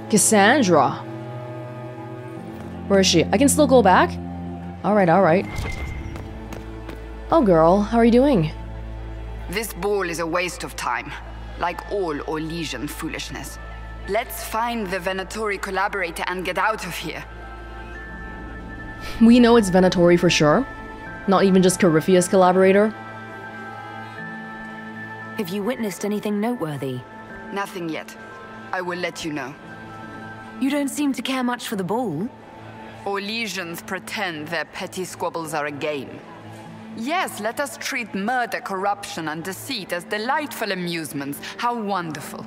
Cassandra. Where is she? I can still go back? Alright, alright. Oh girl, how are you doing? This ball is a waste of time, like all Orlesian foolishness. Let's find the Venatori collaborator and get out of here. We know it's Venatori for sure. Not even just Corypheus collaborator. Have you witnessed anything noteworthy? Nothing yet. I will let you know. You don't seem to care much for the ball. Orlesians pretend their petty squabbles are a game. Yes, let us treat murder, corruption, and deceit as delightful amusements. How wonderful.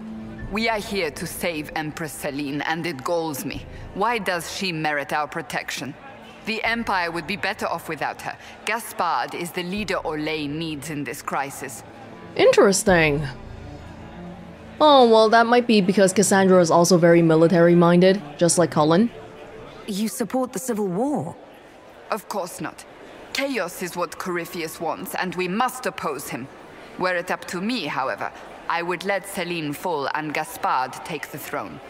We are here to save Empress Celine, and it galls me. Why does she merit our protection? The Empire would be better off without her. Gaspard is the leader Orlais needs in this crisis. Interesting. Oh, well, that might be because Cassandra is also very military-minded, just like Cullen. You support the Civil War? Of course not. Chaos is what Corypheus wants, and we must oppose him. Were it up to me, however, I would let Celine fall and Gaspard take the throne.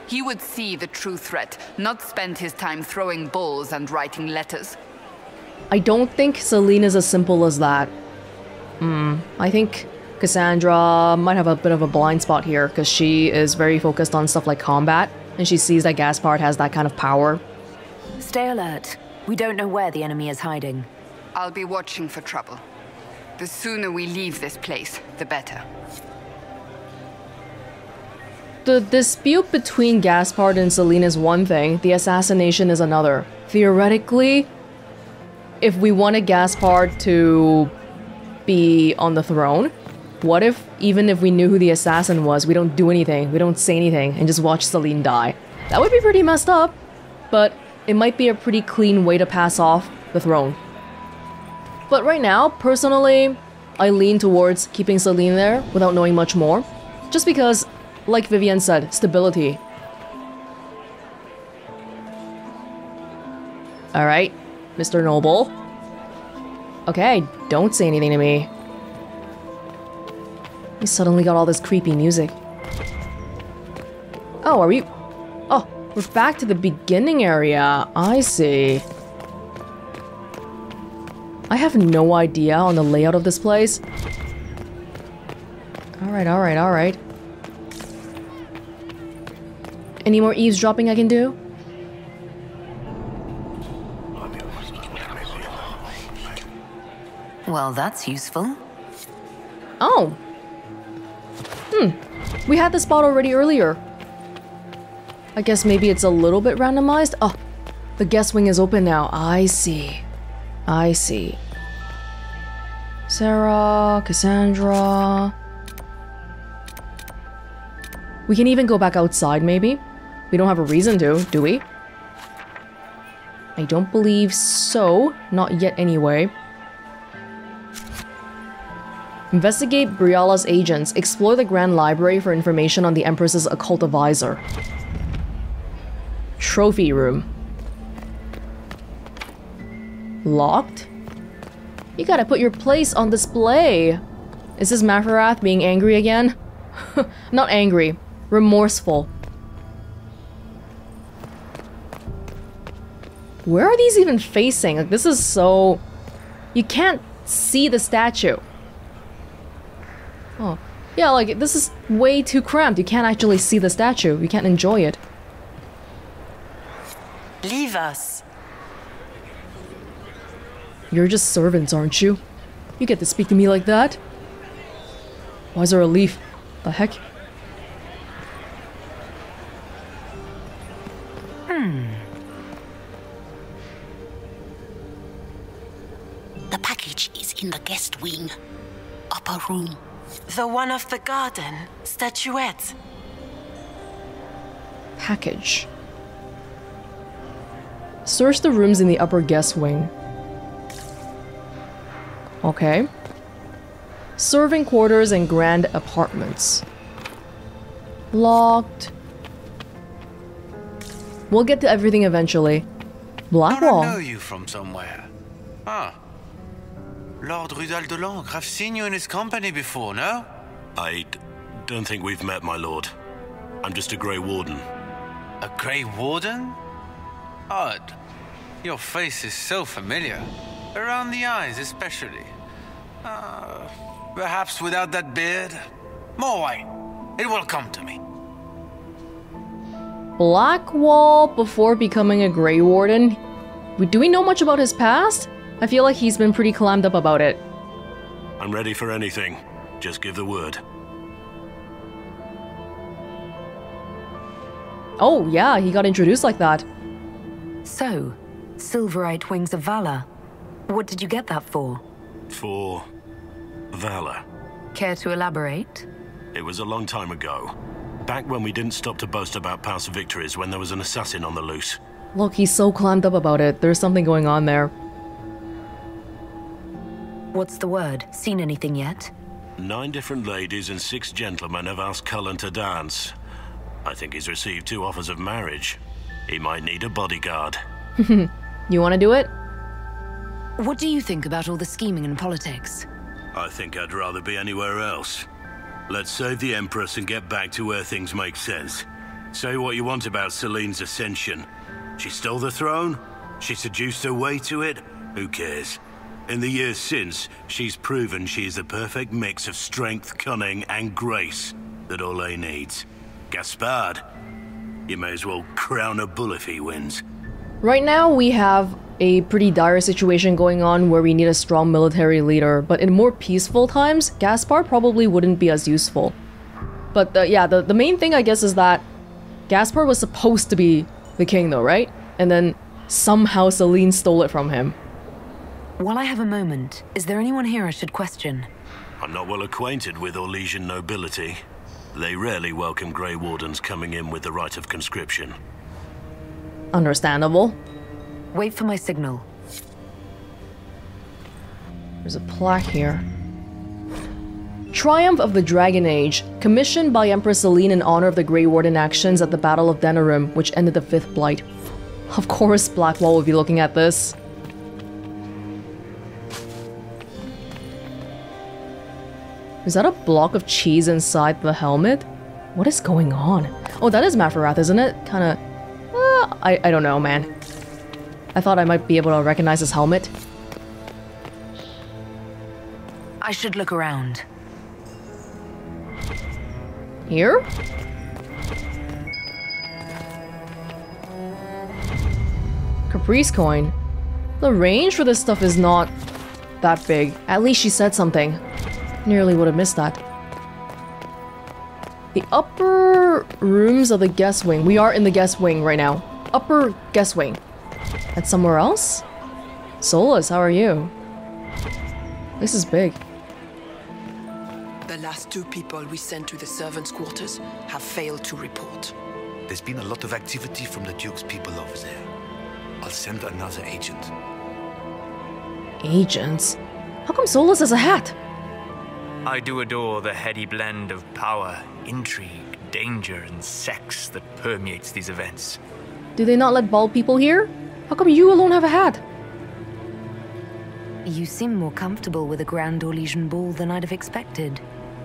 He would see the true threat, not spend his time throwing balls and writing letters. I don't think Celine is as simple as that. I think Cassandra might have a bit of a blind spot here, because she is very focused on stuff like combat, and she sees that Gaspard has that kind of power. Stay alert. We don't know where the enemy is hiding. I'll be watching for trouble. The sooner we leave this place, the better. The dispute between Gaspard and Celine is one thing, the assassination is another. Theoretically, if we wanted Gaspard to be on the throne, what if, even if we knew who the assassin was, we don't do anything, we don't say anything, and just watch Celine die? That would be pretty messed up, but it might be a pretty clean way to pass off the throne. But right now, personally, I lean towards keeping Celine there without knowing much more. Just because, like Vivienne said, stability. Alright, Mr. Noble. Okay, don't say anything to me. We suddenly got all this creepy music. Oh, are we... Oh, we're back to the beginning area. I see. I have no idea on the layout of this place. Alright, alright, alright. Any more eavesdropping I can do? Well, that's useful. Oh! We had this spot already earlier. I guess maybe it's a little bit randomized? Oh, the guest wing is open now. I see. I see. Sarah, Cassandra... We can even go back outside, maybe? We don't have a reason to, do we? I don't believe so. Not yet, anyway. Investigate Briala's agents. Explore the Grand Library for information on the Empress's occult advisor. Trophy room. Locked? You gotta put your place on display. Is this Mafarath being angry again? Not angry. Remorseful. Where are these even facing? Like, this is so... You can't see the statue. Oh. Yeah, like, this is way too cramped. You can't actually see the statue. You can't enjoy it. Leave us. You're just servants, aren't you? You get to speak to me like that? Why is there a leaf? The heck? The package is in the guest wing. Upper room. The one of the garden. Statuette. Package. Search the rooms in the upper guest wing. Okay. Serving quarters and grand apartments. Locked. We'll get to everything eventually. Blackwall. I know you from somewhere. Ah. Lord Rudal de Langres. I've seen you in his company before, no? I don't think we've met, my lord. I'm just a Grey Warden. A Grey Warden? Odd. Your face is so familiar. Around the eyes especially. Perhaps without that beard? More wine. It will come to me. Blackwall before becoming a Grey Warden? Do we know much about his past? I feel like he's been pretty clammed up about it. I'm ready for anything. Just give the word. Oh yeah, he got introduced like that. So, Silverite Wings of Valor. What did you get that for? For valor. Care to elaborate? It was a long time ago. Back when we didn't stop to boast about past victories when there was an assassin on the loose. Look, he's so clammed up about it. There's something going on there. What's the word? Seen anything yet? 9 different ladies and 6 gentlemen have asked Cullen to dance. I think he's received 2 offers of marriage. He might need a bodyguard. You want to do it? What do you think about all the scheming and politics? I think I'd rather be anywhere else. Let's save the Empress and get back to where things make sense. Say what you want about Celine's ascension. She stole the throne? She seduced her way to it? Who cares? In the years since, she's proven she is the perfect mix of strength, cunning, and grace that Orlais needs. Gaspard, you may as well crown a bull if he wins. Right now, we have a pretty dire situation going on where we need a strong military leader, but in more peaceful times, Gaspard probably wouldn't be as useful. But the main thing, I guess, is that Gaspard was supposed to be the king though, right? And then somehow Celine stole it from him. While I have a moment, is there anyone here I should question? I'm not well acquainted with Orlesian nobility. They rarely welcome Grey Wardens coming in with the right of conscription. Understandable. Wait for my signal. There's a plaque here. Triumph of the Dragon Age, commissioned by Empress Celine in honor of the Grey Warden actions at the Battle of Denerim, which ended the 5th Blight. Of course Blackwall would be looking at this. Is that a block of cheese inside the helmet? What is going on? Oh, that is Mafarath, isn't it? Kinda... I don't know, man. I thought I might be able to recognize his helmet. I should look around. Here? Caprice coin. The range for this stuff is not that big. At least she said something. Nearly would have missed that. The upper rooms of the guest wing. We are in the guest wing right now. Upper guest wing. That's somewhere else? Solus, how are you? This is big. The last 2 people we sent to the servants' quarters have failed to report. There's been a lot of activity from the Duke's people over there. I'll send another agent. Agents? How come Solus has a hat? I do adore the heady blend of power, intrigue, danger, and sex that permeates these events. Do they not let bald people here? How come you alone have a hat? You seem more comfortable with a Grand Orlesian ball than I'd have expected.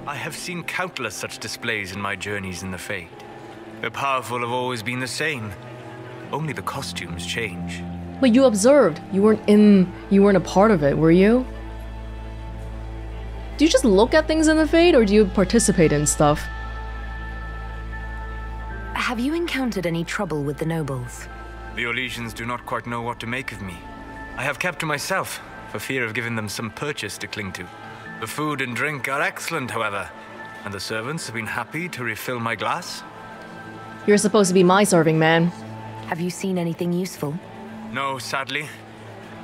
I have seen countless such displays in my journeys in the Fade. The powerful have always been the same. Only the costumes change. But you observed. You weren't a part of it, were you? Do you just look at things in the Fade, or do you participate in stuff? Have you encountered any trouble with the nobles? The Orlesians do not quite know what to make of me. I have kept to myself, for fear of giving them some purchase to cling to. The food and drink are excellent, however, and the servants have been happy to refill my glass. You're supposed to be my serving man. Have you seen anything useful? No, sadly.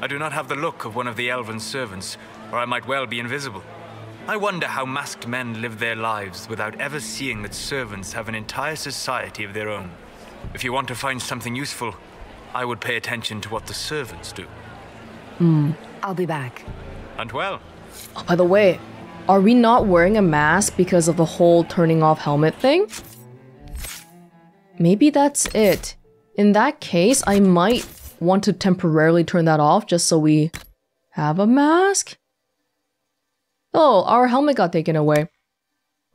I do not have the look of one of the elven servants, or I might well be invisible. I wonder how masked men live their lives without ever seeing that servants have an entire society of their own. If you want to find something useful, I would pay attention to what the servants do. I'll be back. And well. Oh, by the way, are we not wearing a mask because of the whole turning off helmet thing? Maybe that's it. In that case, I might want to temporarily turn that off just so we have a mask. Oh, our helmet got taken away.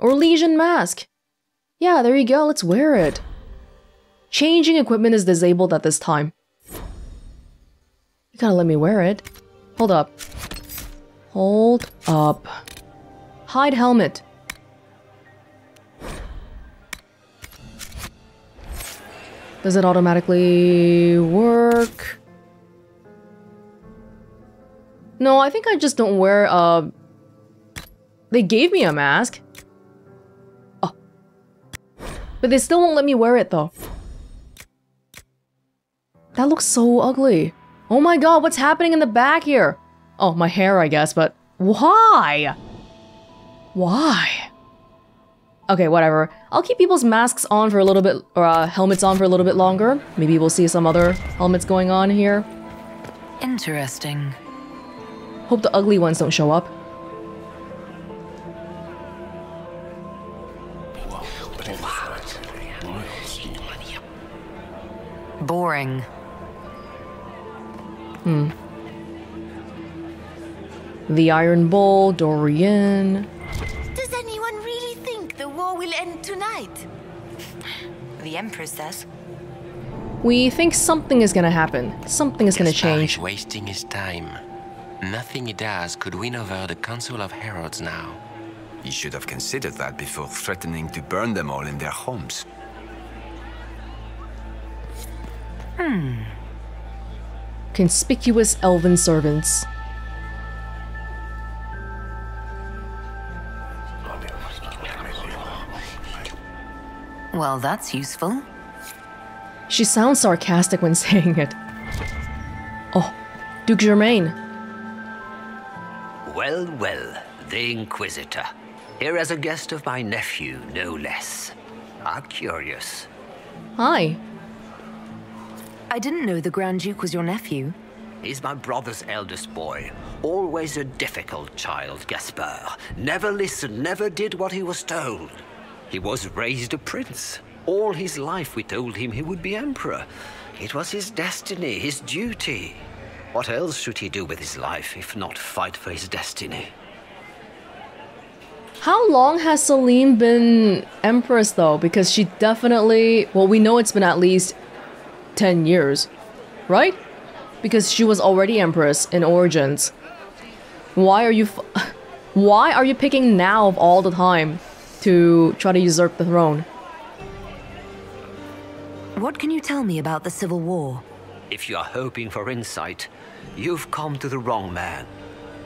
Orlesian mask. Yeah, there you go, let's wear it. Changing equipment is disabled at this time. You gotta let me wear it. Hold up. Hold up. Hide helmet. Does it automatically work? No, I think I just don't wear, They gave me a mask. Oh. But they still won't let me wear it, though. That looks so ugly. Oh my god, what's happening in the back here? Oh, my hair, I guess, but why? Why? Okay, whatever. I'll keep people's masks on for a little bit, or helmets on for a little bit longer. Maybe we'll see some other helmets going on here. Interesting. Hope the ugly ones don't show up. Boring. The Iron Bull, Dorian. Does anyone really think the war will end tonight? The Empress does. We think something is gonna happen. Something is gonna change. He's wasting his time. Nothing he does could win over the Council of Heralds now. He should have considered that before threatening to burn them all in their homes. Conspicuous elven servants. Well, that's useful. She sounds sarcastic when saying it. Oh, Duke Germain. Well, well, the Inquisitor. Here as a guest of my nephew, no less. How curious. Hi. I didn't know the Grand Duke was your nephew. He's my brother's eldest boy. Always a difficult child, Gaspar. Never listened, never did what he was told. He was raised a prince. All his life we told him he would be emperor. It was his destiny, his duty. What else should he do with his life if not fight for his destiny? How long has Celine been Empress though? Because she definitely... Well, we know it's been at least 10 years, right? Because she was already Empress in Origins. Why are you picking now of all the time to try to usurp the throne? What can you tell me about the Civil War? If you are hoping for insight, you've come to the wrong man.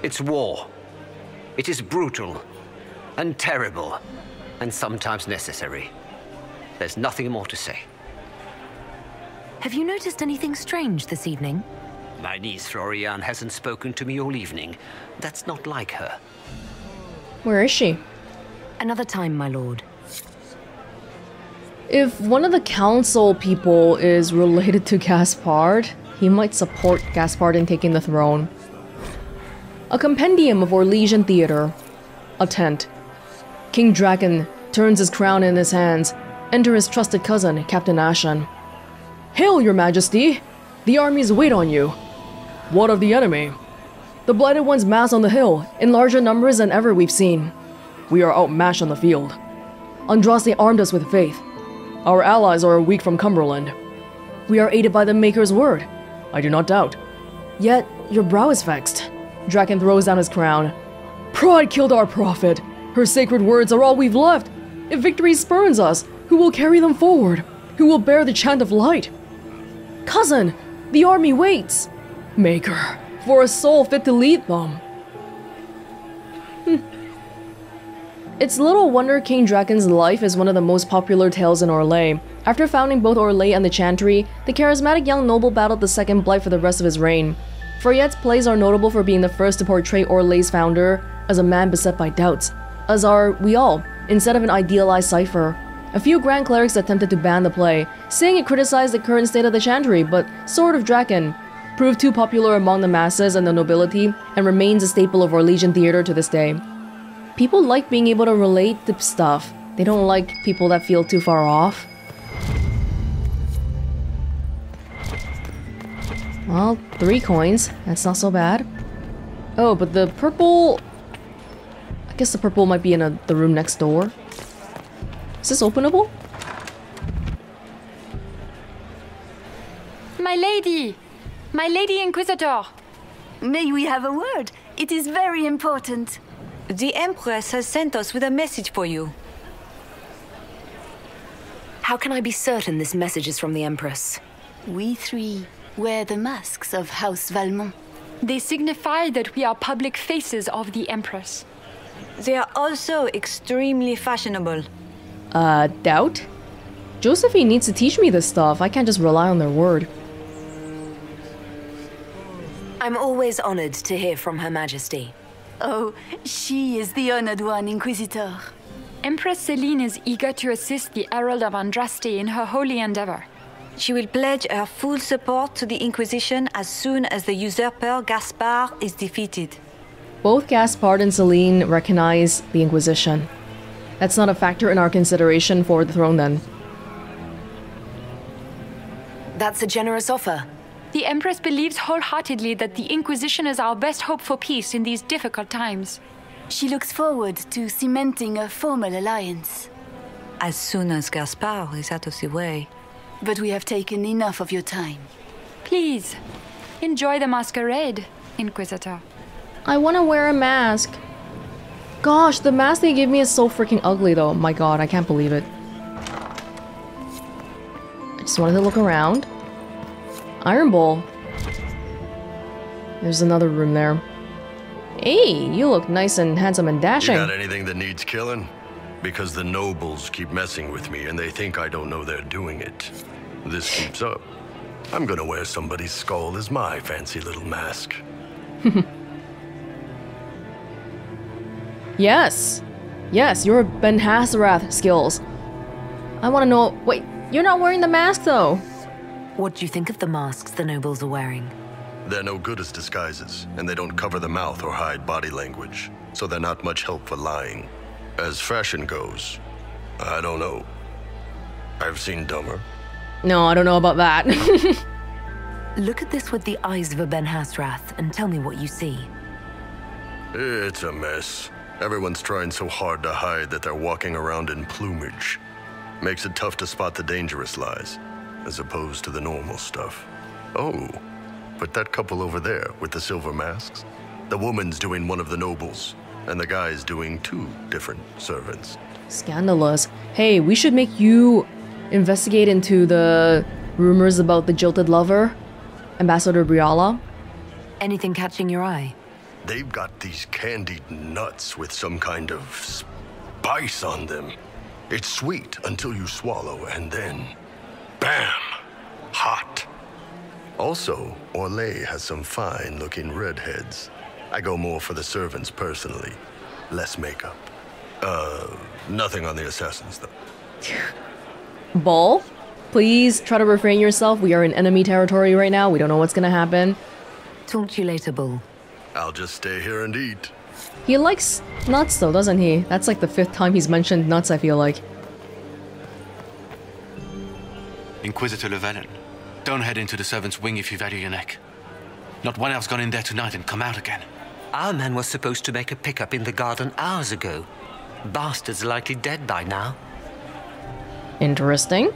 It's war. It is brutal, and terrible, and sometimes necessary. There's nothing more to say. Have you noticed anything strange this evening? My niece Florian hasn't spoken to me all evening. That's not like her. Where is she? Another time, my lord. If one of the council people is related to Gaspard, he might support Gaspard in taking the throne. A compendium of Orlesian theater. A tent. King Draken turns his crown in his hands. Enter his trusted cousin, Captain Ashen. Hail, your majesty! The armies wait on you. What of the enemy? The Blighted Ones mass on the hill, in larger numbers than ever we've seen. We are outmatched on the field. Andraste armed us with faith. Our allies are weak from Cumberland. We are aided by the Maker's word, I do not doubt. Yet, your brow is vexed. Draken throws down his crown. Pride killed our prophet. Her sacred words are all we've left. If victory spurns us, who will carry them forward? Who will bear the chant of light? Cousin, the army waits. Maker, for a soul fit to lead them. It's little wonder King Draken's life is one of the most popular tales in Orlais. After founding both Orlais and the Chantry, the charismatic young noble battled the Second Blight for the rest of his reign. Fayette's plays are notable for being the first to portray Orlais' founder as a man beset by doubts, as are we all, instead of an idealized cipher. A few Grand Clerics attempted to ban the play, saying it criticized the current state of the Chantry, but Sword of Draken proved too popular among the masses and the nobility, and remains a staple of Orlesian theater to this day. People like being able to relate to stuff. They don't like people that feel too far off. Well, 3 coins. That's not so bad. Oh, but the purple... I guess the purple might be in the room next door. Is this openable? My lady! My lady Inquisitor! May we have a word? It is very important. The Empress has sent us with a message for you. How can I be certain this message is from the Empress? We three wear the masks of House Valmont. They signify that we are public faces of the Empress. They are also extremely fashionable. Doubt? Josephine needs to teach me this stuff. I can't just rely on their word. I'm always honored to hear from Her Majesty. Oh, she is the honored one, Inquisitor. Empress Celine is eager to assist the Herald of Andraste in her holy endeavor. She will pledge her full support to the Inquisition as soon as the usurper Gaspard is defeated. Both Gaspard and Celine recognize the Inquisition. That's not a factor in our consideration for the throne then. That's a generous offer. The Empress believes wholeheartedly that the Inquisition is our best hope for peace in these difficult times. She looks forward to cementing a formal alliance. As soon as Gaspard is out of the way. But we have taken enough of your time. Please, enjoy the masquerade, Inquisitor. I want to wear a mask. Gosh, the mask they give me is so freaking ugly though. My god, I can't believe it. I just wanted to look around. Iron Bowl. There's another room there. Hey, you look nice and handsome and dashing. You got anything that needs killing? Because the nobles keep messing with me and they think I don't know they're doing it. This keeps up. I'm gonna wear somebody's skull as my fancy little mask. Yes. Yes, your Ben Hassarath skills. I want to know... Wait, you're not wearing the mask though. What do you think of the masks the nobles are wearing? They're no good as disguises, and they don't cover the mouth or hide body language, so they're not much help for lying. As fashion goes, I don't know. I've seen dumber. No, I don't know about that. Look at this with the eyes of a Ben Hassarath and tell me what you see. It's a mess. Everyone's trying so hard to hide that they're walking around in plumage. Makes it tough to spot the dangerous lies, as opposed to the normal stuff. Oh, but that couple over there with the silver masks? The woman's doing one of the nobles, and the guy's doing two different servants. Scandalous. Hey, we should make you investigate into the rumors about the jilted lover, Ambassador Briala. Anything catching your eye? They've got these candied nuts with some kind of spice on them. It's sweet until you swallow, and then... bam! Hot. Also, Orlais has some fine-looking redheads. I go more for the servants personally. Less makeup. Nothing on the assassins, though. Ball? Please try to refrain yourself. We are in enemy territory right now. We don't know what's gonna happen. Talk to you later, Bull. I'll just stay here and eat. He likes nuts though, doesn't he? That's like the 5th time he's mentioned nuts, I feel like. Inquisitor Llewellyn, don't head into the servants' wing if you value your neck. Not one else gone in there tonight and come out again. Our man was supposed to make a pickup in the garden hours ago. Bastard's likely dead by now. Interesting.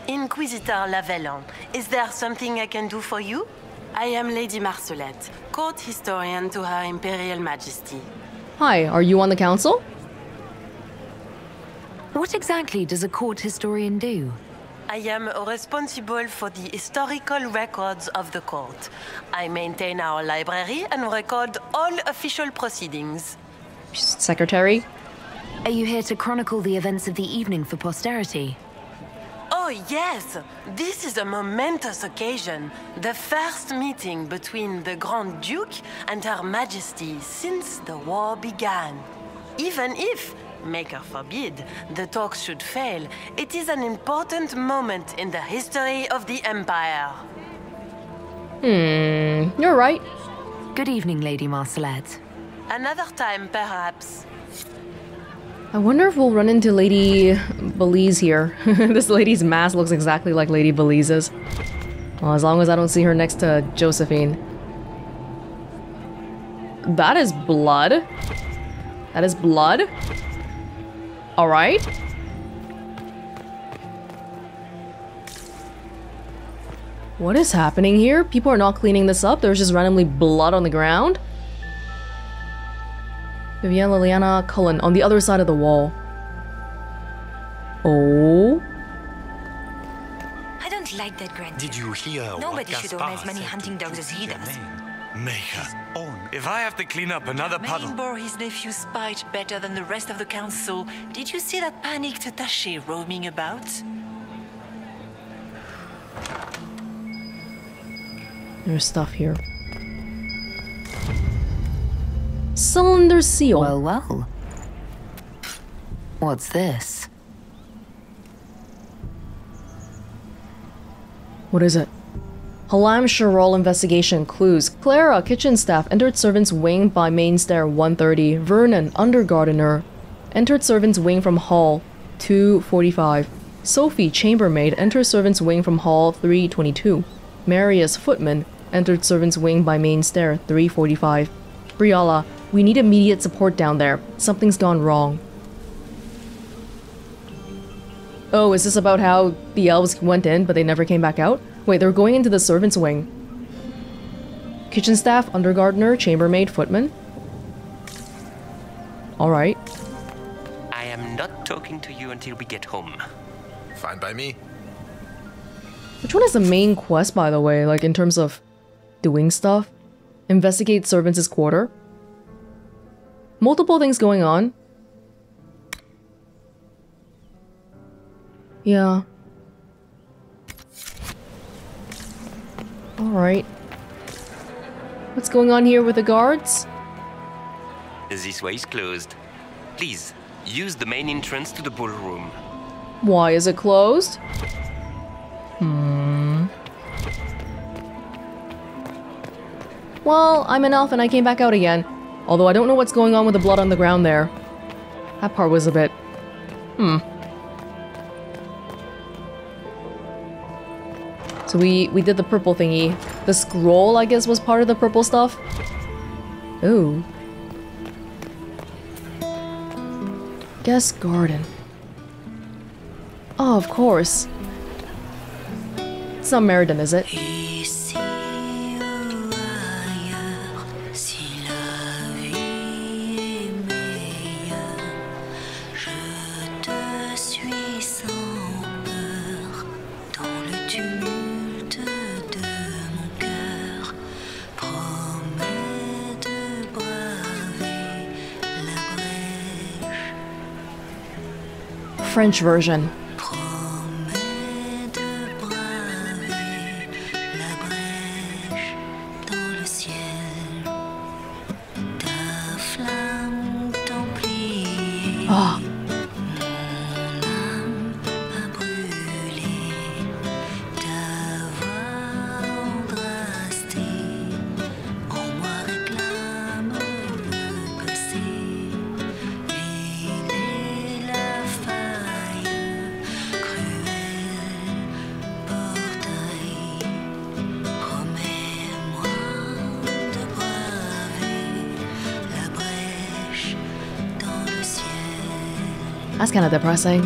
Inquisitor Llewellyn, is there something I can do for you? I am Lady Marcelette, court historian to Her Imperial Majesty. Hi, are you on the council? What exactly does a court historian do? I am responsible for the historical records of the court. I maintain our library and record all official proceedings. Secretary? Are you here to chronicle the events of the evening for posterity? Oh yes, this is a momentous occasion. The first meeting between the Grand Duke and Her Majesty since the war began. Even if, Maker forbid, the talks should fail, it is an important moment in the history of the Empire. You're right. Good evening, Lady Marcelette. Another time, perhaps. I wonder if we'll run into Lady Belize here. This lady's mask looks exactly like Lady Belize's. Well, as long as I don't see her next to Josephine. That is blood. That is blood. Alright. What is happening here? People are not cleaning this up. There's just randomly blood on the ground. Vivienne, Liliana, Cullen on the other side of the wall. Oh. I don't like that grandeur. Did you hear Nobody should own as many hunting dogs as he does. Make her own. If I have to clean up another puddle. Main bore his nephew's spite better than the rest of the council. Did you see that panicked attaché roaming about? There's stuff here. Cylinder seal. Well, well. What's this? What is it? Halam Sharol investigation clues. Clara, kitchen staff, entered servants' wing by main stair 130. Vernon, undergardener, entered servants' wing from hall 245. Sophie, chambermaid, entered servants' wing from hall 322. Marius, footman, entered servants' wing by main stair 345. Briala, we need immediate support down there. Something's gone wrong. Oh, is this about how the elves went in but they never came back out? Wait, they're going into the servants' wing. Kitchen staff, undergardener, chambermaid, footman. Alright. I am not talking to you until we get home. Fine by me. Which one is the main quest, by the way? Like, in terms of doing stuff? Investigate servants' quarter. Multiple things going on. Yeah. Alright. What's going on here with the guards? This way is closed. Please, use the main entrance to the ballroom. Why is it closed? Well, I'm an elf and I came back out again. Although I don't know what's going on with the blood on the ground there. That part was a bit... So we did the purple thingy. The scroll, I guess, was part of the purple stuff. Ooh. Guest garden. Oh, of course. It's not Meriden, is it? French version. Oh. That's kind of depressing.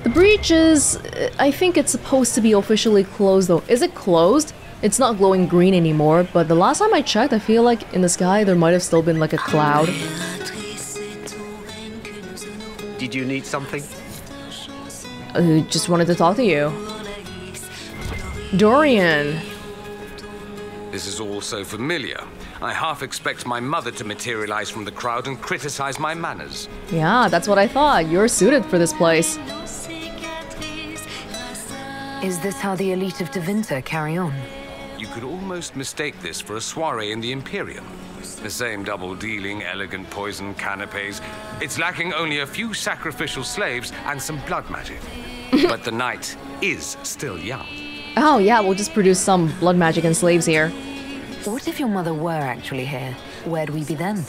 The breach is... I think it's supposed to be officially closed though. Is it closed? It's not glowing green anymore, but the last time I checked, I feel like in the sky there might have still been like a cloud. Did you need something? Just wanted to talk to you. Dorian. This is all so familiar. I half expect my mother to materialize from the crowd and criticize my manners. Yeah, that's what I thought. You're suited for this place. Is this how the elite of Tevinter carry on? You could almost mistake this for a soiree in the Imperium. The same double-dealing, elegant poison canapes. It's lacking only a few sacrificial slaves and some blood magic. But the night is still young. Oh yeah, we'll just produce some blood magic and slaves here. What if your mother were actually here? Where'd we be then?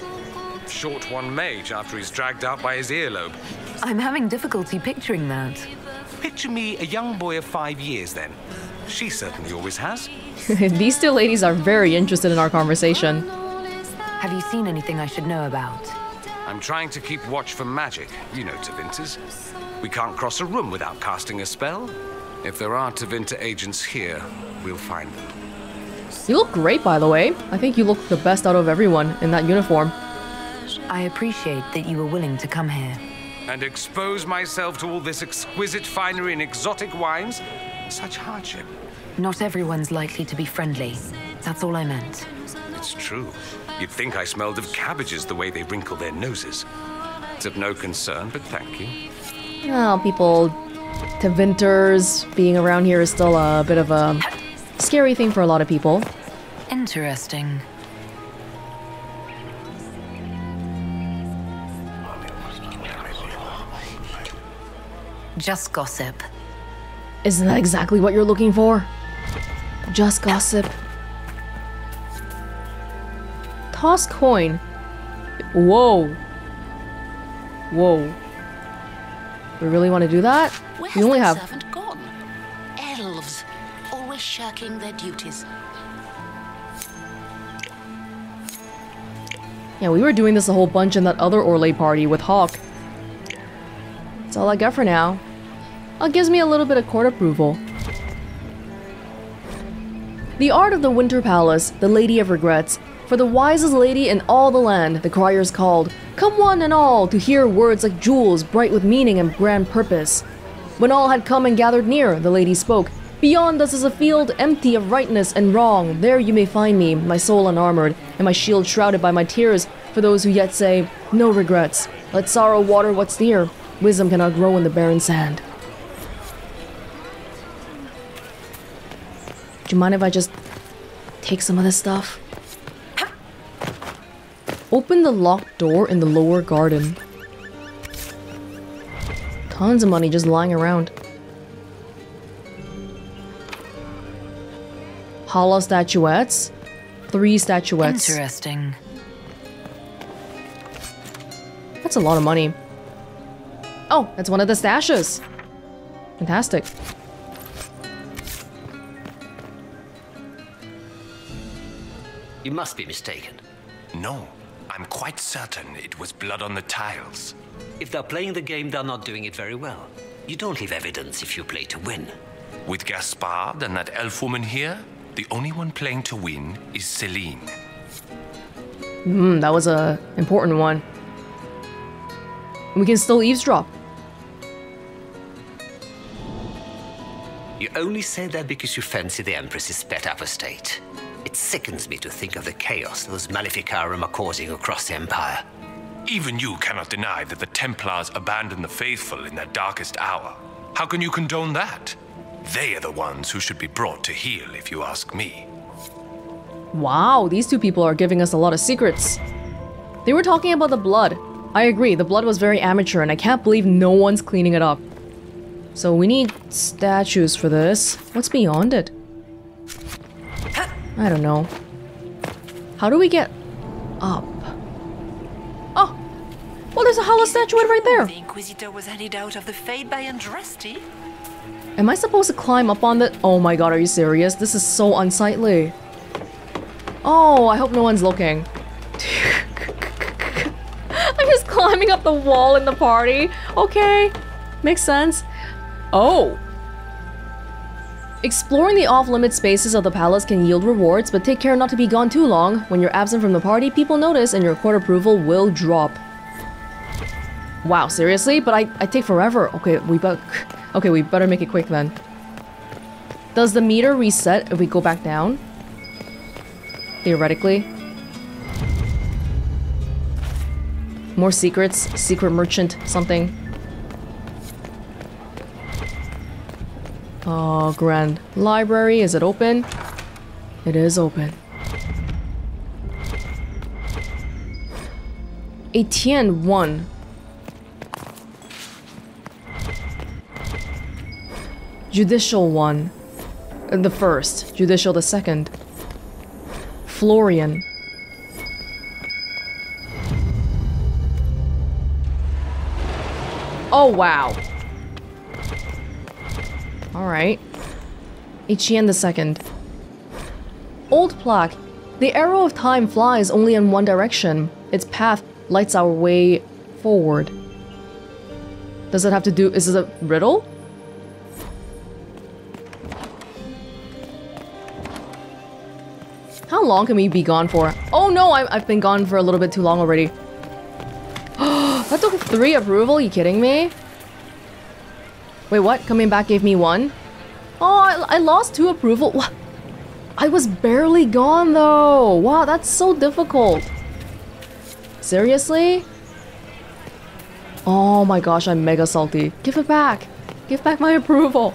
Short one mage after he's dragged out by his earlobe. I'm having difficulty picturing that. Picture me a young boy of 5 years then. She certainly always has. These two ladies are very interested in our conversation. Have you seen anything I should know about? I'm trying to keep watch for magic. You know Tevinter's. We can't cross a room without casting a spell. If there are Tevinter agents here, we'll find them. You look great, by the way. I think you look the best out of everyone in that uniform. I appreciate that you were willing to come here. And expose myself to all this exquisite finery and exotic wines? Such hardship. Not everyone's likely to be friendly. That's all I meant. It's true. You'd think I smelled of cabbages the way they wrinkle their noses. It's of no concern, but thank you. Well, people... Tevinters being around here is still a bit of a scary thing for a lot of people. Interesting. Just gossip. Isn't that exactly what you're looking for? Just gossip. Toss coin. Whoa. Whoa. We really want to do that? Where We only has have... that servant gone? Elves, always shirking their duties. Yeah, we were doing this a whole bunch in that other Orlais party with Hawk. That's all I got for now. Oh, it gives me a little bit of court approval. The art of the Winter Palace, the Lady of Regrets. For the wisest lady in all the land, the criers called. Come one and all to hear words like jewels, bright with meaning and grand purpose. When all had come and gathered near, the lady spoke. Beyond us is a field empty of rightness and wrong. There you may find me, my soul unarmored, and my shield shrouded by my tears, for those who yet say, no regrets. Let sorrow water what's dear. Wisdom cannot grow in the barren sand. Do you mind if I just take some of this stuff? Open the locked door in the lower garden. Tons of money just lying around. Hollow statuettes. 3 statuettes. Interesting. That's a lot of money. Oh, that's one of the stashes. Fantastic. You must be mistaken. No, I'm quite certain it was blood on the tiles. If they're playing the game, they're not doing it very well. You don't leave evidence if you play to win. With Gaspard and that elf woman here, the only one playing to win is Celine. That was a important one. We can still eavesdrop. You only say that because you fancy the Empress's pet apostate. It sickens me to think of the chaos those Maleficarum are causing across the Empire. Even you cannot deny that the Templars abandoned the faithful in their darkest hour. How can you condone that? They are the ones who should be brought to heel, if you ask me. Wow, these two people are giving us a lot of secrets. They were talking about the blood. I agree, the blood was very amateur and I can't believe no one's cleaning it up. So we need statues for this. What's beyond it? I don't know. How do we get up? Oh! Well, there's a hollow statuette right there! The Inquisitor was headed out of the Fade by Andraste? Am I supposed to climb up on the... Oh my god, are you serious? This is so unsightly. Oh, I hope no one's looking. I'm just climbing up the wall in the party. Okay, makes sense. Oh. Exploring the off-limit spaces of the palace can yield rewards, but take care not to be gone too long. When you're absent from the party, people notice and your court approval will drop. Wow, seriously? But I take forever. Okay, we better make it quick then. Does the meter reset if we go back down? Theoretically. More secrets. Secret merchant, something. Oh, grand. Library, is it open? It is open. Etienne 1. Judicial 1. The first. Judicial the second. Florian. Oh, wow. Alright. Etienne the second. Old plaque. The arrow of time flies only in one direction. Its path lights our way forward. Does it have to do... Is it a riddle? How long can we be gone for? Oh no, I've been gone for a little bit too long already. That took 3 approval? You kidding me? Wait, what? Coming back gave me 1? Oh, I lost 2 approval. What? I was barely gone though. Wow, that's so difficult. Seriously? Oh my gosh, I'm mega salty. Give it back. Give back my approval.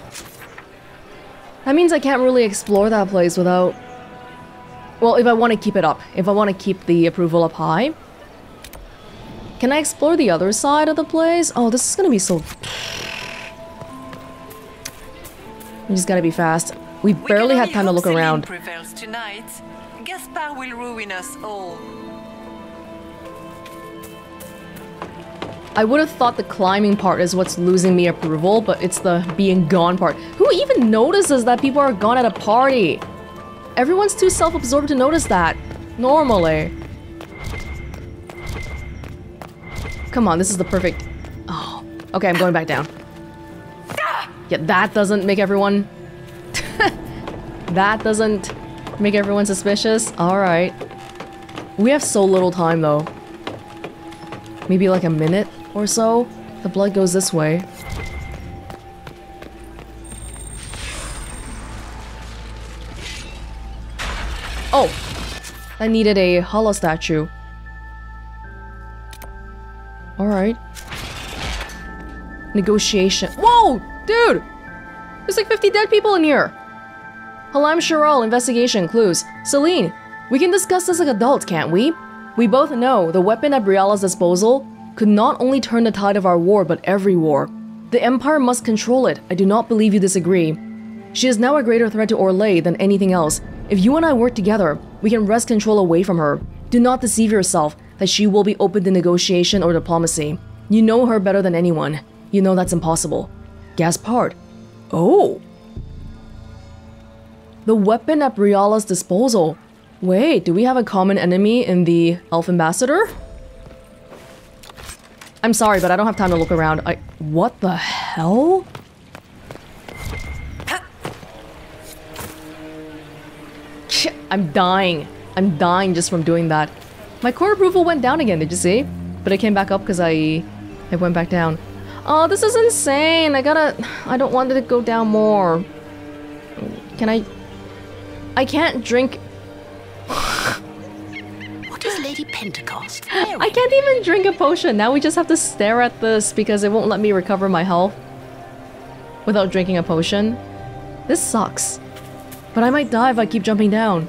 That means I can't really explore that place without... Well, if I want to keep it up. If I want to keep the approval up high. Can I explore the other side of the place? Oh, this is gonna be so... We just gotta be fast. We barely had time to look around. Prevails tonight. Gaspard will ruin us all. I would have thought the climbing part is what's losing me approval, but it's the being gone part. Who even notices that people are gone at a party? Everyone's too self-absorbed to notice that. Normally. Come on, this is the perfect... Oh. Okay, I'm going back down. Yeah, that doesn't make everyone... That doesn't make everyone suspicious. Alright. We have so little time, though. Maybe like a minute or so? The blood goes this way. Oh! I needed a hollow statue. Alright. Negotiation. Whoa! Dude! There's like 50 dead people in here! Halam Sharral, investigation, clues. Celine, we can discuss this like adults, can't we? We both know the weapon at Briala's disposal could not only turn the tide of our war, but every war. The Empire must control it. I do not believe you disagree. She is now a greater threat to Orlais than anything else. If you and I work together, we can wrest control away from her. Do not deceive yourself that she will be open to negotiation or diplomacy. You know her better than anyone. You know that's impossible. Gaspard. Oh. The weapon at Briala's disposal. Wait, do we have a common enemy in the Elf Ambassador? I'm sorry, but I don't have time to look around. What the hell? I'm dying. I'm dying just from doing that. My core approval went down again, did you see? But it came back up because I went back down. Oh, this is insane. I don't want it to go down more. Can I can't drink... What is Lady Pentecost? I can't even drink a potion. Now we just have to stare at this because it won't let me recover my health without drinking a potion. This sucks. But I might die if I keep jumping down.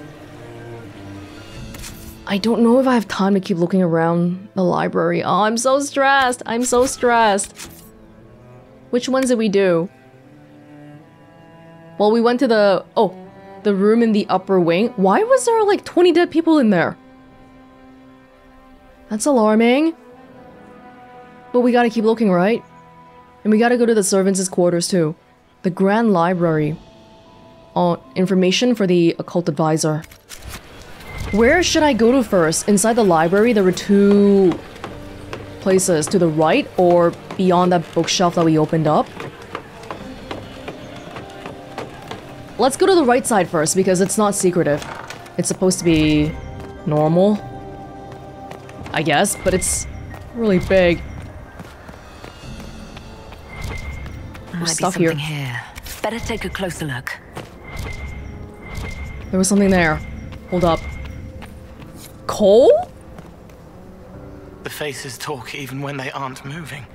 I don't know if I have time to keep looking around the library. Oh, I'm so stressed. I'm so stressed. Which ones did we do? Well, we went to the... Oh, the room in the upper wing. Why was there like 20 dead people in there? That's alarming. But we gotta keep looking, right? And we gotta go to the servants' quarters too. The Grand Library. Oh, information for the occult advisor. Where should I go to first? Inside the library, there were 2 places. To the right or beyond that bookshelf that we opened up? Let's go to the right side first because it's not secretive. It's supposed to be normal, I guess, but it's really big. There's stuff here. Better take a closer look. There was something there. Hold up. Coal? The faces talk even when they aren't moving.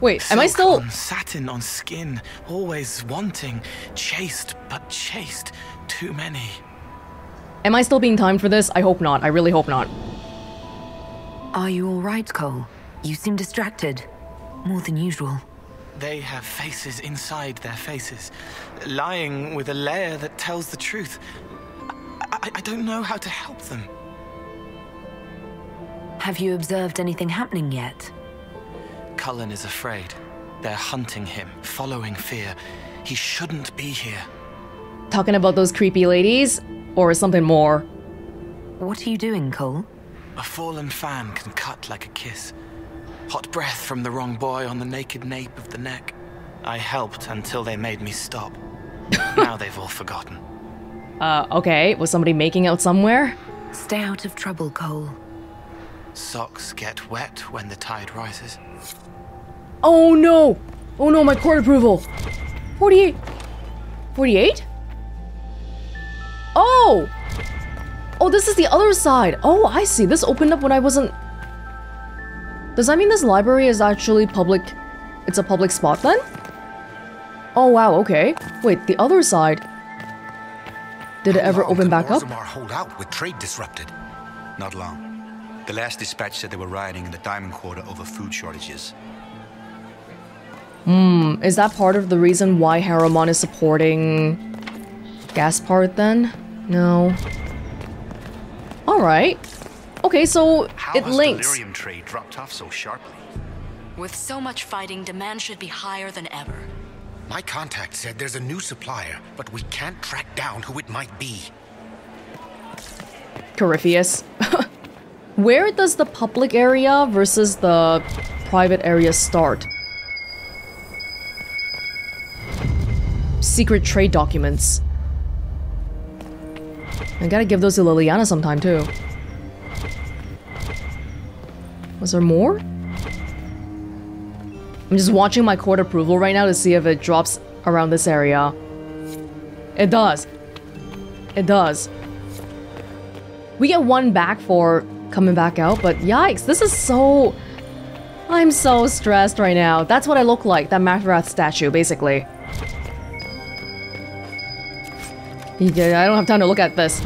Wait, Silk am I still... on satin on skin, always wanting, chaste but chaste, too many. Am I still being timed for this? I hope not. I really hope not. Are you alright, Cole? You seem distracted. More than usual. They have faces inside their faces, lying with a layer that tells the truth. I don't know how to help them. Have you observed anything happening yet? Cullen is afraid. They're hunting him, following fear. He shouldn't be here. Talking about those creepy ladies? Or something more? What are you doing, Cole? A fallen fan can cut like a kiss. Hot breath from the wrong boy on the naked nape of the neck. I helped until they made me stop. Now they've all forgotten. Okay. Was somebody making out somewhere? Stay out of trouble, Cole. Socks get wet when the tide rises. Oh no! Oh no, my court approval! 48! 48? Oh! Oh, this is the other side! Oh, I see. This opened up when I wasn't... Does that mean this library is actually public? It's a public spot then? Oh wow, okay. Wait, the other side... Did it ever open back up? Hold out with trade disrupted. Not long. The last dispatch said they were rioting in the Diamond Quarter over food shortages. Is that part of the reason why Harriman is supporting Gaspard then? No. Alright. Okay, so it links. How has delirium trade dropped off so sharply? With so much fighting, demand should be higher than ever. My contact said there's a new supplier, but we can't track down who it might be. Corypheus. Where does the public area versus the private area start? Secret trade documents. I gotta give those to Liliana sometime too. Was there more? I'm just watching my court approval right now to see if it drops around this area. It does. It does. We get one back for coming back out, but yikes, this is so... I'm so stressed right now. That's what I look like, that Mathrath statue, basically. Yeah, I don't have time to look at this.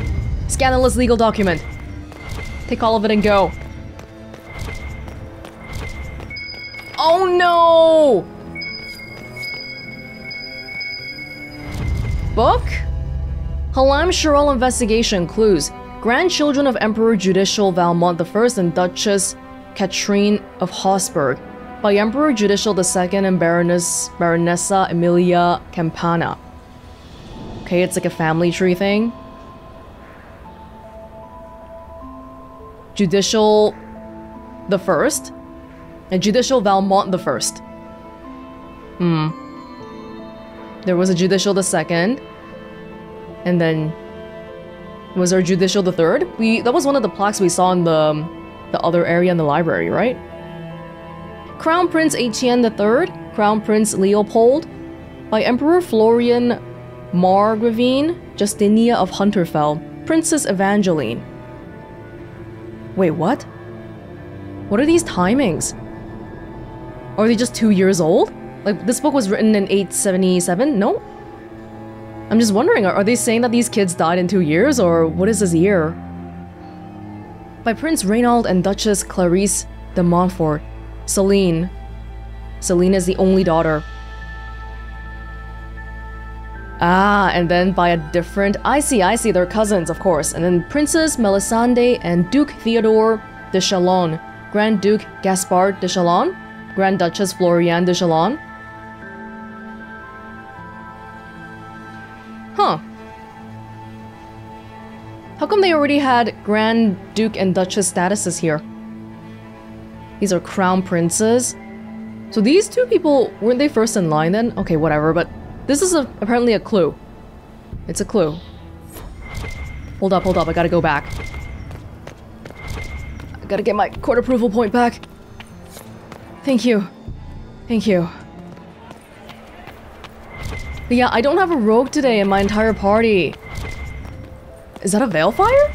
Scandalous legal document. Take all of it and go. Oh no! Book? Halam Shirel investigation clues. Grandchildren of Emperor Judicial Valmont I and Duchess Katrine of Habsburg by Emperor Judicial II and Baronessa Emilia Campana. Okay, it's like a family tree thing. Judicial the First and Judicial Valmont I. There was a Judicial II, and then was there a Judicial III? That was one of the plaques we saw in the other area in the library, right? Crown Prince Etienne III, Crown Prince Leopold, by Emperor Florian Margravine Justinia of Hunterfell, Princess Evangeline. Wait, what? What are these timings? Are they just 2 years old? Like, this book was written in 877? No? I'm just wondering, are they saying that these kids died in 2 years, or what is this year? By Prince Reynald and Duchess Clarice de Montfort, Celine. Celine is the only daughter. Ah, and then by a different... I see, they're cousins, of course. And then Princess Melisande and Duke Theodore de Chalon, Grand Duke Gaspard de Chalon, Grand Duchess Floriane de Chalon. Huh. How come they already had Grand Duke and Duchess statuses here? These are crown princes. So these two people, weren't they first in line then? Okay, whatever, but this is apparently a clue. It's a clue. Hold up, I gotta go back. I gotta get my court approval point back. Thank you. Thank you. But yeah, I don't have a rogue today in my entire party. Is that a Veilfire?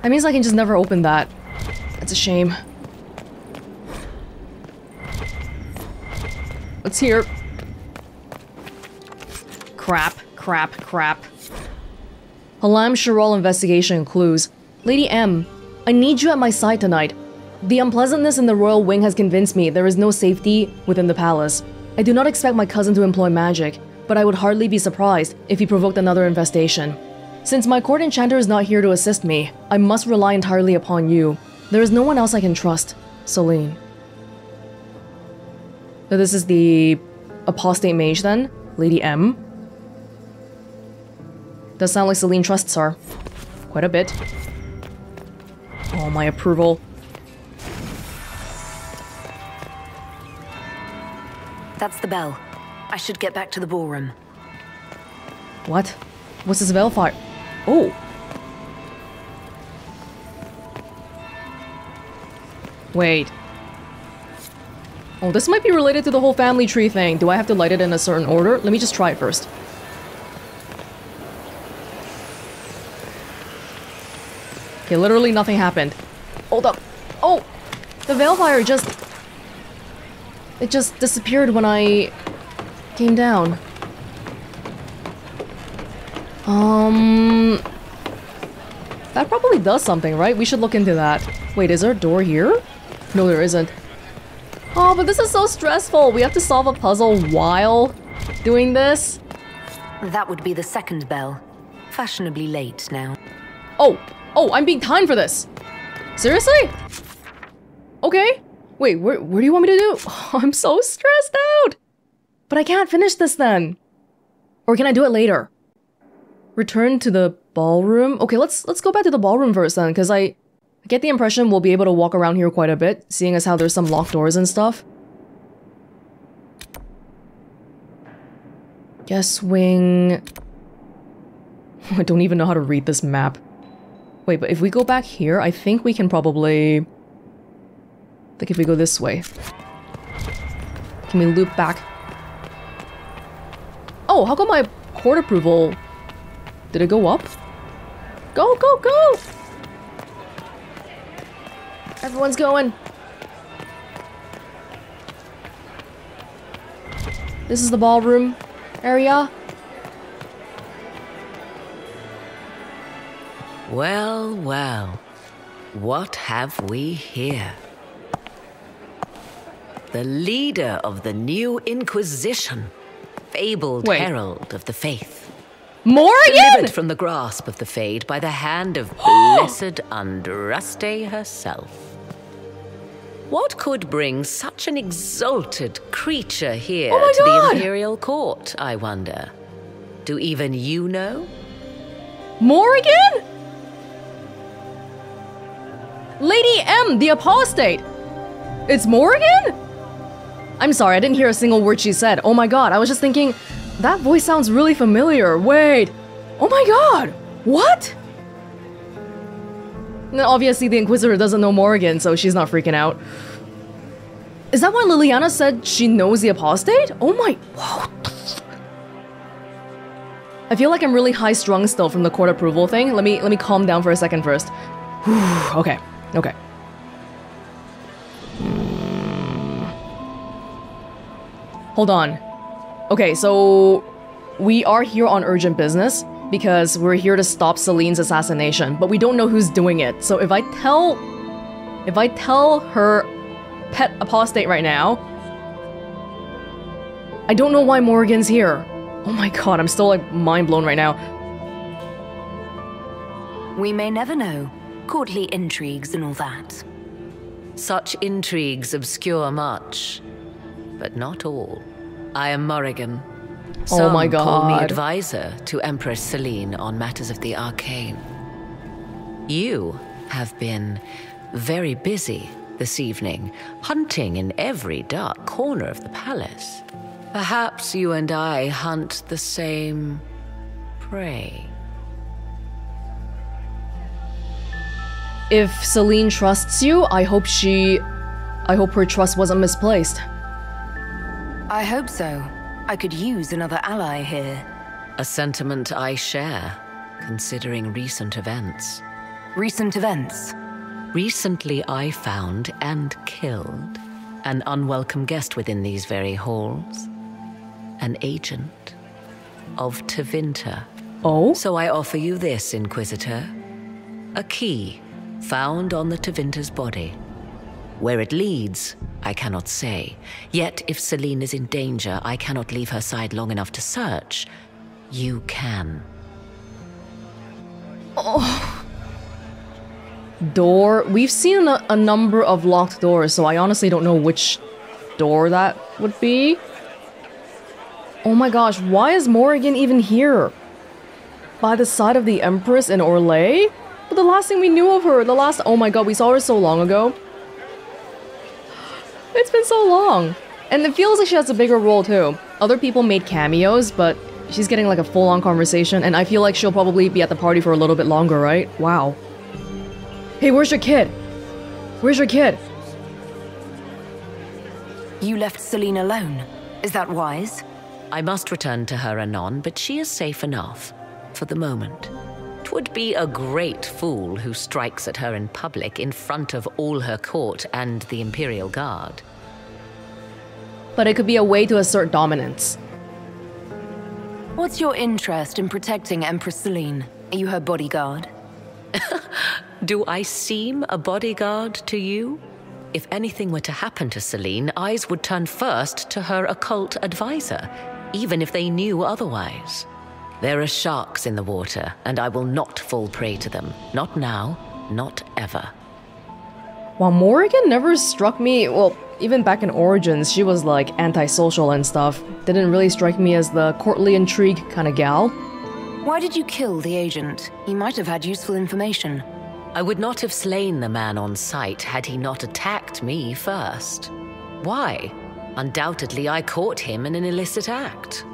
That means I can just never open that. That's a shame. What's here? Crap. Halam Shirel investigation clues. Lady M, I need you at my side tonight. The unpleasantness in the royal wing has convinced me there is no safety within the palace. I do not expect my cousin to employ magic, but I would hardly be surprised if he provoked another infestation. Since my court enchanter is not here to assist me, I must rely entirely upon you. There is no one else I can trust. Celine. So this is the Apostate Mage then? Lady M. Does sound like Celine trusts her. Quite a bit. Oh, my approval. That's the bell. I should get back to the ballroom. What? What's this bell fire? Oh. Wait. Oh, this might be related to the whole family tree thing. Do I have to light it in a certain order? Let me just try it first. Okay, literally nothing happened. Hold up. Oh! The Veilfire just... It just disappeared when I came down. That probably does something, right? We should look into that. Wait, is there a door here? No, there isn't. Oh, but this is so stressful. We have to solve a puzzle while doing this. That would be the second bell. Fashionably late now. Oh! Oh, I'm being timed for this! Seriously? Okay. Wait, where do you want me to do? Oh, I'm so stressed out! But I can't finish this then. Or can I do it later? Return to the ballroom? Okay, let's go back to the ballroom first then, because I get the impression we'll be able to walk around here quite a bit, seeing as how there's some locked doors and stuff. Guest wing... I don't even know how to read this map. Wait, but if we go back here, I think we can probably... I think if we go this way. Can we loop back? Oh, how come my court approval... Did it go up? Go, go, go! Everyone's going. This is the ballroom area. Well, well. What have we here? The leader of the new Inquisition, fabled herald of the faith. More again? Delivered from the grasp of the Fade by the hand of blessed Andraste herself. What could bring such an exalted creature here to the Imperial Court, I wonder? Do even you know? Morrigan? Lady M, the Apostate! It's Morrigan? I'm sorry, I didn't hear a single word she said. Oh my god, I was just thinking, that voice sounds really familiar. Wait. Oh my god! What? And obviously the Inquisitor doesn't know Morrigan, so she's not freaking out. Is that why Liliana said she knows the Apostate? Oh my... Whoa. I feel like I'm really high-strung still from the court approval thing. Let me calm down for a second first. Okay. Okay. Hold on. Okay, so... We are here on urgent business because we're here to stop Celine's assassination, but we don't know who's doing it. So if I tell her pet Apostate right now, I don't know why Morrigan's here. Oh my god, I'm still like mind blown right now. We may never know. Courtly intrigues and all that. Such intrigues obscure much, but not all. I am Morrigan. Oh my god. Some call me advisor to Empress Celine on matters of the arcane. You have been very busy this evening, hunting in every dark corner of the palace. Perhaps you and I hunt the same prey. If Celine trusts you, I hope her trust wasn't misplaced. I hope so. I could use another ally here. A sentiment I share, considering recent events. Recent events? Recently I found and killed an unwelcome guest within these very halls. An agent of Tevinter. Oh? So I offer you this, Inquisitor. A key found on the Tevinter's body. Where it leads, I cannot say. Yet, if Celine is in danger, I cannot leave her side long enough to search. You can. Oh. Door. We've seen a number of locked doors, so I honestly don't know which door that would be. Oh my gosh, why is Morrigan even here? By the side of the Empress in Orlais? But the last thing we knew of her, oh my god, we saw her so long ago. It's been so long. And it feels like she has a bigger role too. Other people made cameos, but she's getting like a full-on conversation, and I feel like she'll probably be at the party for a little bit longer, right? Wow. Hey, where's your kid? Where's your kid? You left Celine alone. Is that wise? I must return to her anon, but she is safe enough. For the moment. 'Twould be a great fool who strikes at her in public in front of all her court and the Imperial Guard. But it could be a way to assert dominance. What's your interest in protecting Empress Celine? Are you her bodyguard? Do I seem a bodyguard to you? If anything were to happen to Celine, eyes would turn first to her occult advisor, even if they knew otherwise. There are sharks in the water, and I will not fall prey to them. Not now, not ever. While Morrigan never struck me, well, even back in Origins, she was like antisocial and stuff. Didn't really strike me as the courtly intrigue kind of gal. Why did you kill the agent? He might have had useful information. I would not have slain the man on sight had he not attacked me first. Why? Undoubtedly, I caught him in an illicit act.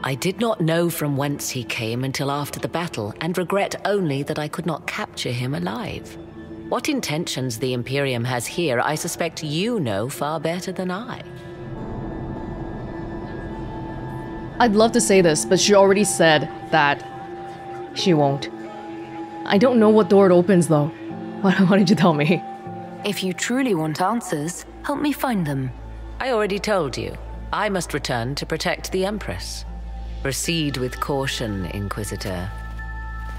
I did not know from whence he came until after the battle, and regret only that I could not capture him alive. What intentions the Imperium has here, I suspect you know far better than I. I'd love to say this, but she already said that she won't. I don't know what door it opens, though. Why did you tell me? If you truly want answers, help me find them. I already told you. I must return to protect the Empress. Proceed with caution, Inquisitor.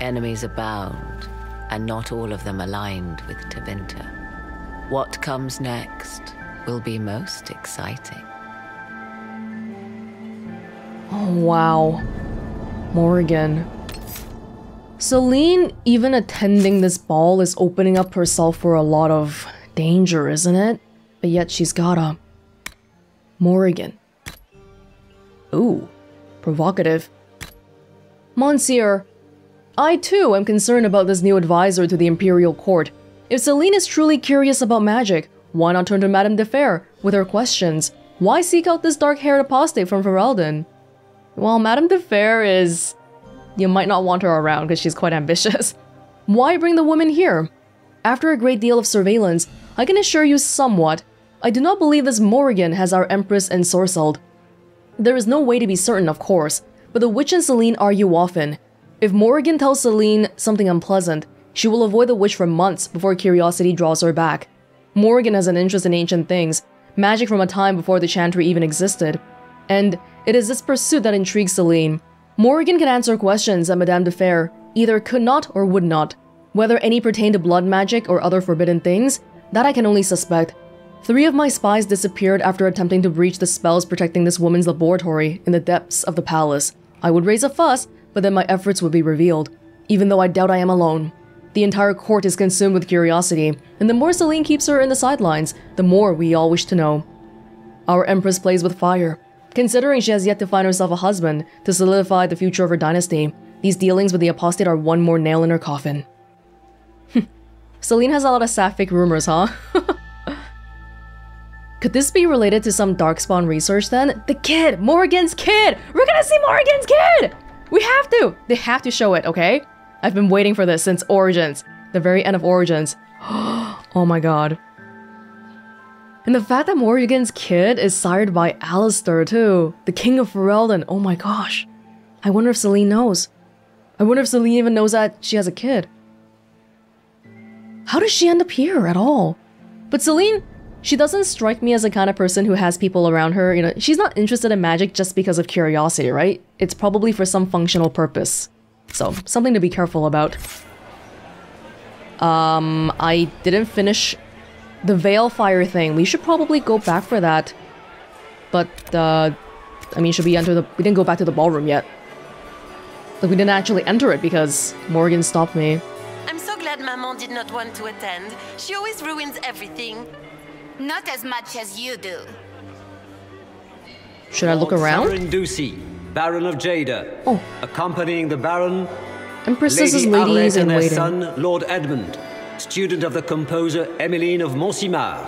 Enemies abound, and not all of them aligned with Tevinter. What comes next will be most exciting. Oh, wow. Morrigan. Celine, even attending this ball, is opening up herself for a lot of danger, isn't it? But yet she's got a... Morrigan. Ooh. Provocative. Monsieur, I too am concerned about this new advisor to the Imperial Court. If Celine is truly curious about magic, why not turn to Madame de Fer with her questions? Why seek out this dark-haired apostate from Ferelden? Well, Madame de Fer is... You might not want her around because she's quite ambitious. Why bring the woman here? After a great deal of surveillance, I can assure you somewhat. I do not believe this Morrigan has our Empress ensorcelled. There is no way to be certain, of course, but the witch and Celine argue often. If Morrigan tells Celine something unpleasant, she will avoid the witch for months before curiosity draws her back. Morrigan has an interest in ancient things, magic from a time before the Chantry even existed. And it is this pursuit that intrigues Celine. Morrigan can answer questions that Madame de Fer either could not or would not. Whether any pertain to blood magic or other forbidden things, that I can only suspect. 3 of my spies disappeared after attempting to breach the spells protecting this woman's laboratory in the depths of the palace. I would raise a fuss, but then my efforts would be revealed, even though I doubt I am alone. The entire court is consumed with curiosity, and the more Celine keeps her in the sidelines, the more we all wish to know. Our Empress plays with fire. Considering she has yet to find herself a husband to solidify the future of her dynasty, these dealings with the Apostate are one more nail in her coffin. Celine has a lot of sapphic rumors, huh? Could this be related to some Darkspawn research then? The kid! Morrigan's kid! We're gonna see Morrigan's kid! We have to! They have to show it, okay? I've been waiting for this since Origins. The very end of Origins. Oh my god. And the fact that Morrigan's kid is sired by Alistair too. The King of Ferelden. Oh my gosh. I wonder if Celine knows. I wonder if Celine even knows that she has a kid. How does she end up here at all? But Celine, she doesn't strike me as the kind of person who has people around her. You know, she's not interested in magic just because of curiosity, right? It's probably for some functional purpose. So, something to be careful about. I didn't finish the Veil Fire thing. We should probably go back for that. But, I mean, should we enter the... We didn't go back to the ballroom yet. Like, we didn't actually enter it because Morrigan stopped me. I'm so glad Maman did not want to attend. She always ruins everything. Not as much as you do. Should I look around? Baron Ducey, Baron of Jada. Oh. Accompanying the Baron, Empress's ladies in and her waiting. son, Lord Edmund, student of the composer Emmeline of Montsimar.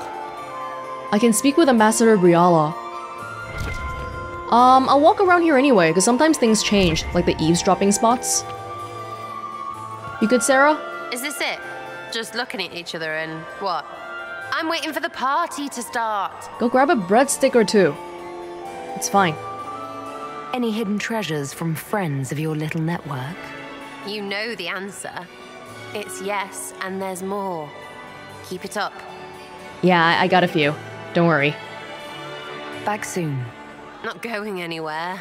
I can speak with Ambassador Briala. I'll walk around here anyway, because sometimes things change, like the eavesdropping spots. You good, Sarah? Is this it? Just looking at each other and what? I'm waiting for the party to start. Go grab a breadstick or two. It's fine. Any hidden treasures from friends of your little network? You know the answer. It's yes, and there's more. Keep it up. Yeah, I got a few. Don't worry. Back soon. Not going anywhere.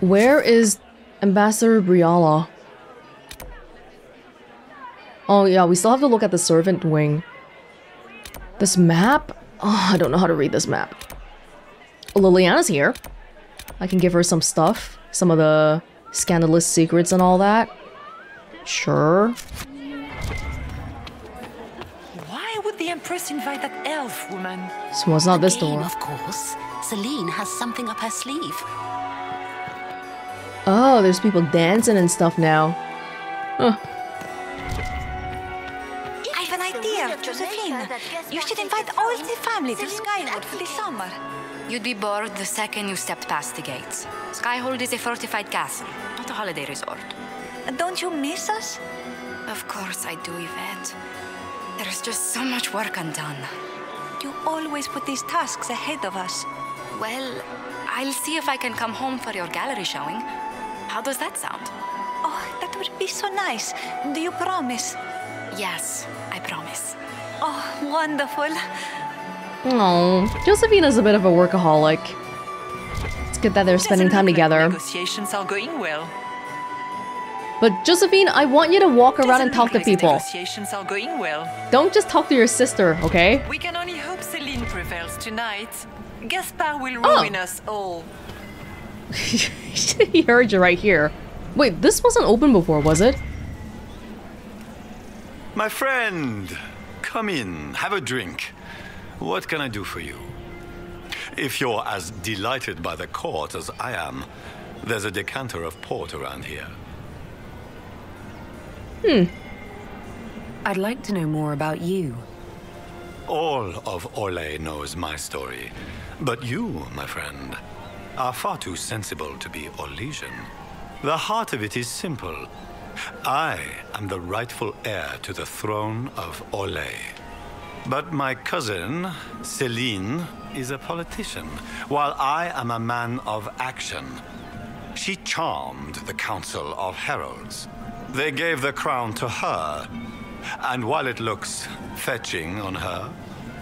Where is Ambassador Briala? Oh yeah, we still have to look at the servant wing. This map? Oh, I don't know how to read this map. Liliana's here. I can give her some stuff. Some of the scandalous secrets and all that. Sure. Why would the Empress invite that elf woman? So it's not this Game, door. Of course. Celine has something up her sleeve. Oh, there's people dancing and stuff now. Huh. I have an idea, Josephine. You should invite all the family to Skyhold for the summer. You'd be bored the second you stepped past the gates. Skyhold is a fortified castle, not a holiday resort. Don't you miss us? Of course I do, Yvette. There's just so much work undone. You always put these tasks ahead of us. Well, I'll see if I can come home for your gallery showing. How does that sound? Oh, that would be so nice. Do you promise? Yes, I promise. Oh, wonderful. Oh, Josephina's a bit of a workaholic. It's good that they're spending time together. Negotiations are going well. But Josephine, I want you to walk around and talk to people. Negotiations are going well. Don't just talk to your sister, okay? We can only hope Celine prevails tonight. Gaspard will ruin us all. He heard you right here. Wait, this wasn't open before, was it? My friend, come in, have a drink. What can I do for you? If you're as delighted by the court as I am, there's a decanter of port around here. I'd like to know more about you. All of Orlais knows my story. But you, my friend, are far too sensible to be Orlesian. The heart of it is simple. I am the rightful heir to the throne of Orlais. But my cousin, Celine, is a politician, while I am a man of action. She charmed the Council of Heralds. They gave the crown to her, and while it looks fetching on her,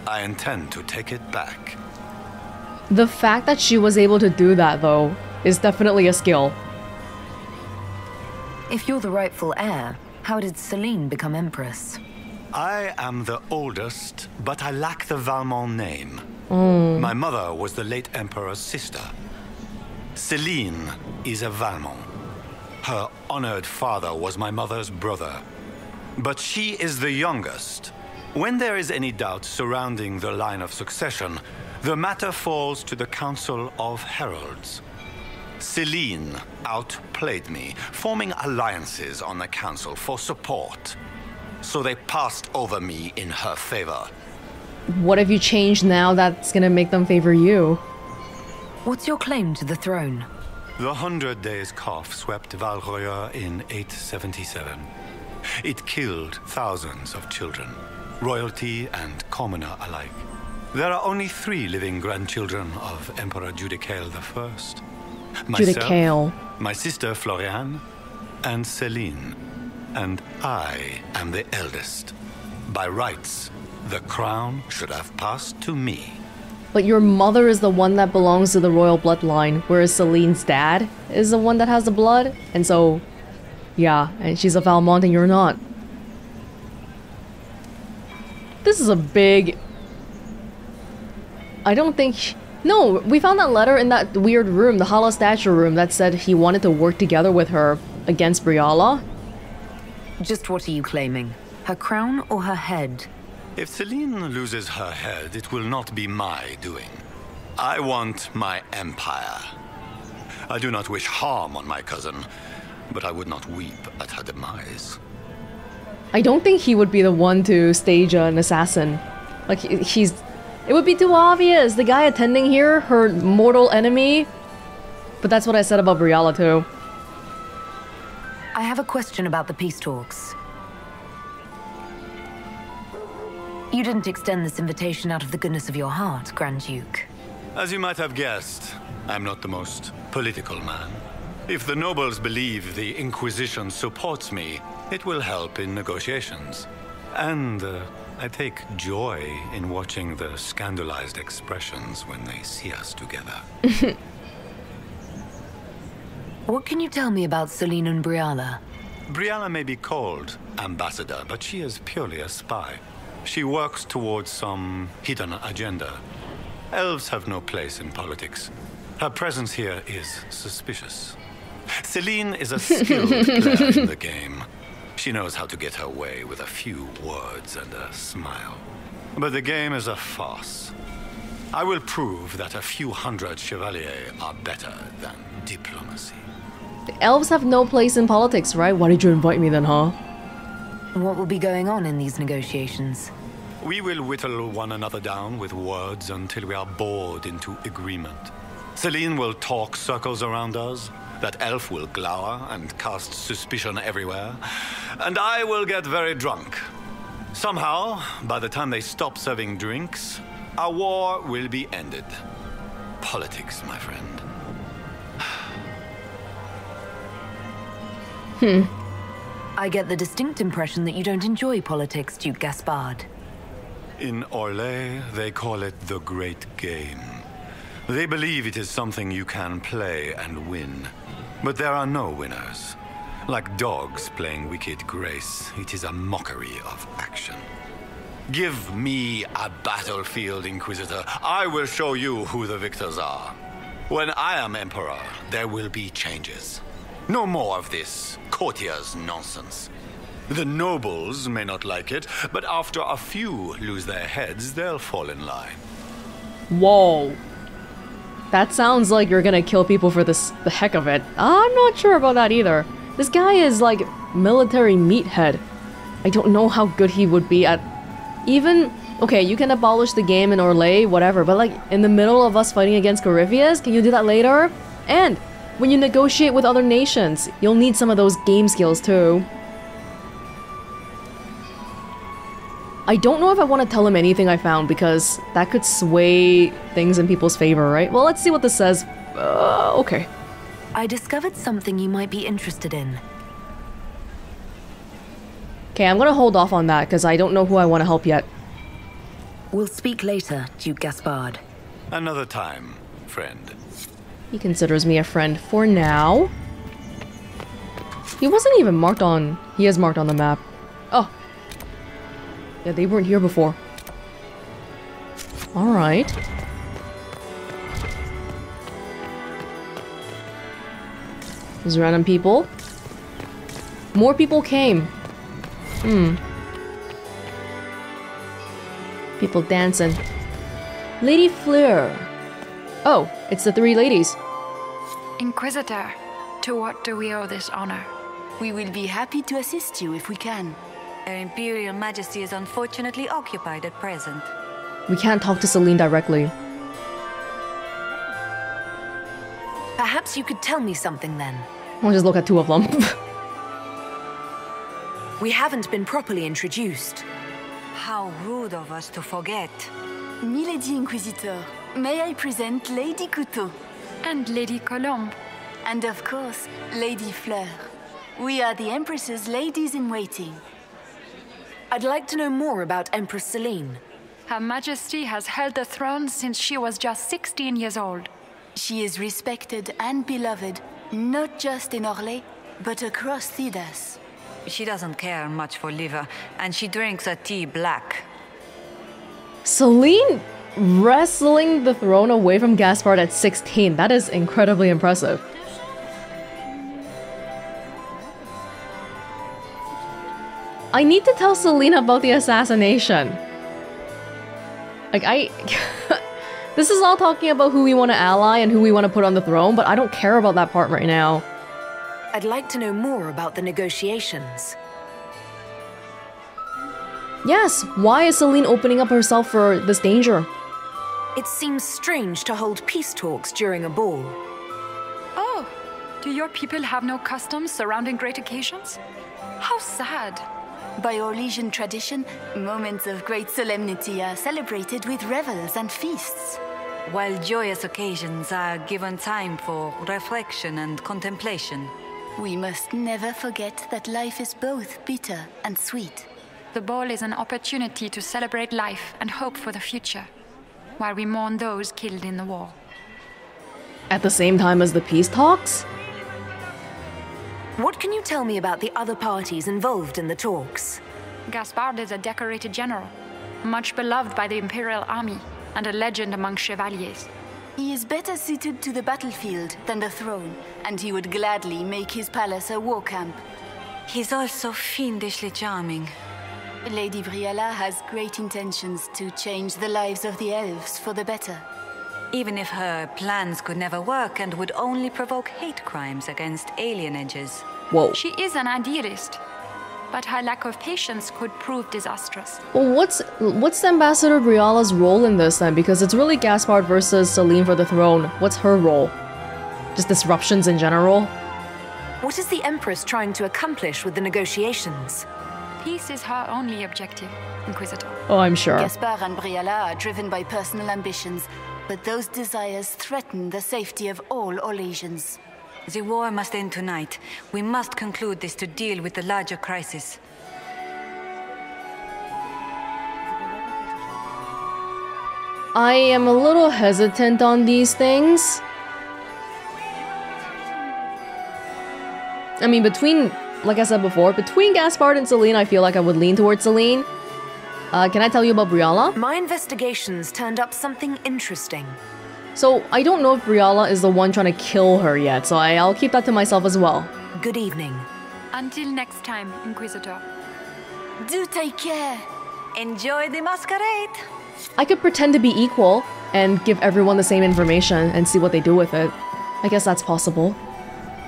I intend to take it back. The fact that she was able to do that, though, is definitely a skill. If you're the rightful heir, how did Celine become Empress? I am the oldest, but I lack the Valmont name. Mm. My mother was the late Emperor's sister. Celine is a Valmont. Her honored father was my mother's brother. But she is the youngest. When there is any doubt surrounding the line of succession, the matter falls to the Council of Heralds. Celine outplayed me, forming alliances on the Council for support. So they passed over me in her favor. What have you changed now that's gonna make them favor you? What's your claim to the throne? The 100 Days Cough swept Valroya in 877. It killed thousands of children, royalty and commoner alike. There are only 3 living grandchildren of Emperor Judicael I. Judicael. My sister Floriane, and Celine. And I am the eldest. By rights, the crown should have passed to me. But your mother is the one that belongs to the royal bloodline, whereas Celine's dad is the one that has the blood. And so, yeah, and she's a Valmont and you're not. This is a big... I don't think... No, we found that letter in that weird room, the hollow statue room, that said he wanted to work together with her against Briala. Just what are you claiming? Her crown or her head? If Celine loses her head, it will not be my doing. I want my empire. I do not wish harm on my cousin, but I would not weep at her demise. I don't think he would be the one to stage an assassin. Like, he's... It would be too obvious! The guy attending here, her mortal enemy. But that's what I said about Briala too. I have a question about the peace talks. You didn't extend this invitation out of the goodness of your heart, Grand Duke. As you might have guessed, I'm not the most political man. If the nobles believe the Inquisition supports me, it will help in negotiations. And I take joy in watching the scandalized expressions when they see us together. What can you tell me about Celine and Briala? Briala may be called ambassador, but she is purely a spy. She works towards some hidden agenda. Elves have no place in politics. Her presence here is suspicious. Celine is a skilled player in the game. She knows how to get her way with a few words and a smile. But the game is a farce. I will prove that a few hundred chevaliers are better than diplomacy. The elves have no place in politics, right? Why did you invite me then, huh? What will be going on in these negotiations? We will whittle one another down with words until we are bored into agreement. Celine will talk circles around us. That elf will glower and cast suspicion everywhere. And I will get very drunk. Somehow, by the time they stop serving drinks, our war will be ended. Politics, my friend. I get the distinct impression that you don't enjoy politics, Duke Gaspard. In Orlais, they call it the Great Game. They believe it is something you can play and win. But there are no winners. Like dogs playing wicked grace, it is a mockery of action. Give me a battlefield, Inquisitor. I will show you who the victors are. When I am Emperor, there will be changes. No more of this courtier's nonsense. The nobles may not like it, but after a few lose their heads, they'll fall in line. Whoa. That sounds like you're gonna kill people for the heck of it. I'm not sure about that either. This guy is like military meathead. I don't know how good he would be at even... Okay, you can abolish the game in Orlais, whatever, but like in the middle of us fighting against Corypheus, can you do that later? And when you negotiate with other nations, you'll need some of those game skills too. I don't know if I want to tell him anything I found because that could sway things in people's favor, right? Well, let's see what this says. Okay. I discovered something you might be interested in. Okay, I'm gonna hold off on that because I don't know who I want to help yet. We'll speak later, Duke Gaspard. Another time, friend. He considers me a friend for now. He wasn't even marked on... He is marked on the map. Oh. Yeah, they weren't here before. Alright. These random people. More people came. People dancing. Lady Fleur. Oh, it's the three ladies. Inquisitor, to what do we owe this honor? We will be happy to assist you if we can. Her Imperial Majesty is unfortunately occupied at present. We can't talk to Celine directly. Perhaps you could tell me something then. I'll just look at two of them. We haven't been properly introduced. How rude of us to forget. Milady Inquisitor, may I present Lady Couteau? And Lady Colombe. And of course, Lady Fleur. We are the Empress's ladies-in-waiting. I'd like to know more about Empress Celine. Her Majesty has held the throne since she was just 16 years old. She is respected and beloved, not just in Orlais, but across Thedas. She doesn't care much for liver, and she drinks her tea black. Celine wrestling the throne away from Gaspard at 16. That is incredibly impressive. I need to tell Celine about the assassination. Like, This is all talking about who we want to ally and who we want to put on the throne, but I don't care about that part right now. I'd like to know more about the negotiations. Yes, why is Celine opening up herself for this danger? It seems strange to hold peace talks during a ball. Oh, do your people have no customs surrounding great occasions? How sad. By Orlesian tradition, moments of great solemnity are celebrated with revels and feasts. While joyous occasions are given time for reflection and contemplation. We must never forget that life is both bitter and sweet. The ball is an opportunity to celebrate life and hope for the future, while we mourn those killed in the war. At the same time as the peace talks? What can you tell me about the other parties involved in the talks? Gaspard is a decorated general, much beloved by the Imperial Army, and a legend among chevaliers. He is better suited to the battlefield than the throne, and he would gladly make his palace a war camp. He's also fiendishly charming. Lady Briella has great intentions to change the lives of the elves for the better. Even if her plans could never work and would only provoke hate crimes against alienages. Whoa. She is an idealist, but her lack of patience could prove disastrous. Well, what's Ambassador Briella's role in this then? Because it's really Gaspard versus Celine for the throne. What's her role? Just disruptions in general? What is the Empress trying to accomplish with the negotiations? Peace is her only objective, Inquisitor. Oh, I'm sure. Gaspard and Briella are driven by personal ambitions, but those desires threaten the safety of all Orlesians. The war must end tonight. We must conclude this to deal with the larger crisis. I am a little hesitant on these things. I mean, like I said before, between Gaspard and Celine, I feel like I would lean towards Celine. Can I tell you about Briella? My investigations turned up something interesting. So, I don't know if Briella is the one trying to kill her yet, so I'll keep that to myself as well. Good evening. Until next time, Inquisitor. Do take care. Enjoy the masquerade. I could pretend to be equal and give everyone the same information and see what they do with it. I guess that's possible.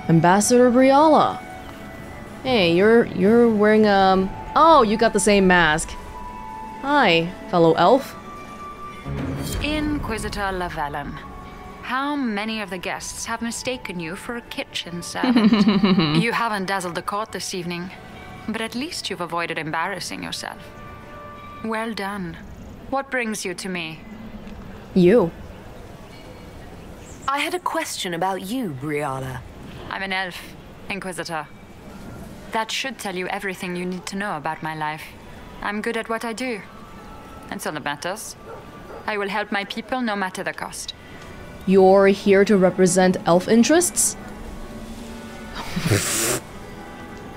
Ambassador Briella. Hey, you're wearing oh, you got the same mask. Hi, fellow elf. Inquisitor Llewellyn, how many of the guests have mistaken you for a kitchen servant? You haven't dazzled the court this evening, but at least you've avoided embarrassing yourself. Well done. What brings you to me? You. I had a question about you, Briella. I'm an elf, Inquisitor. That should tell you everything you need to know about my life. I'm good at what I do. That's all that matters. I will help my people no matter the cost. You're here to represent elf interests?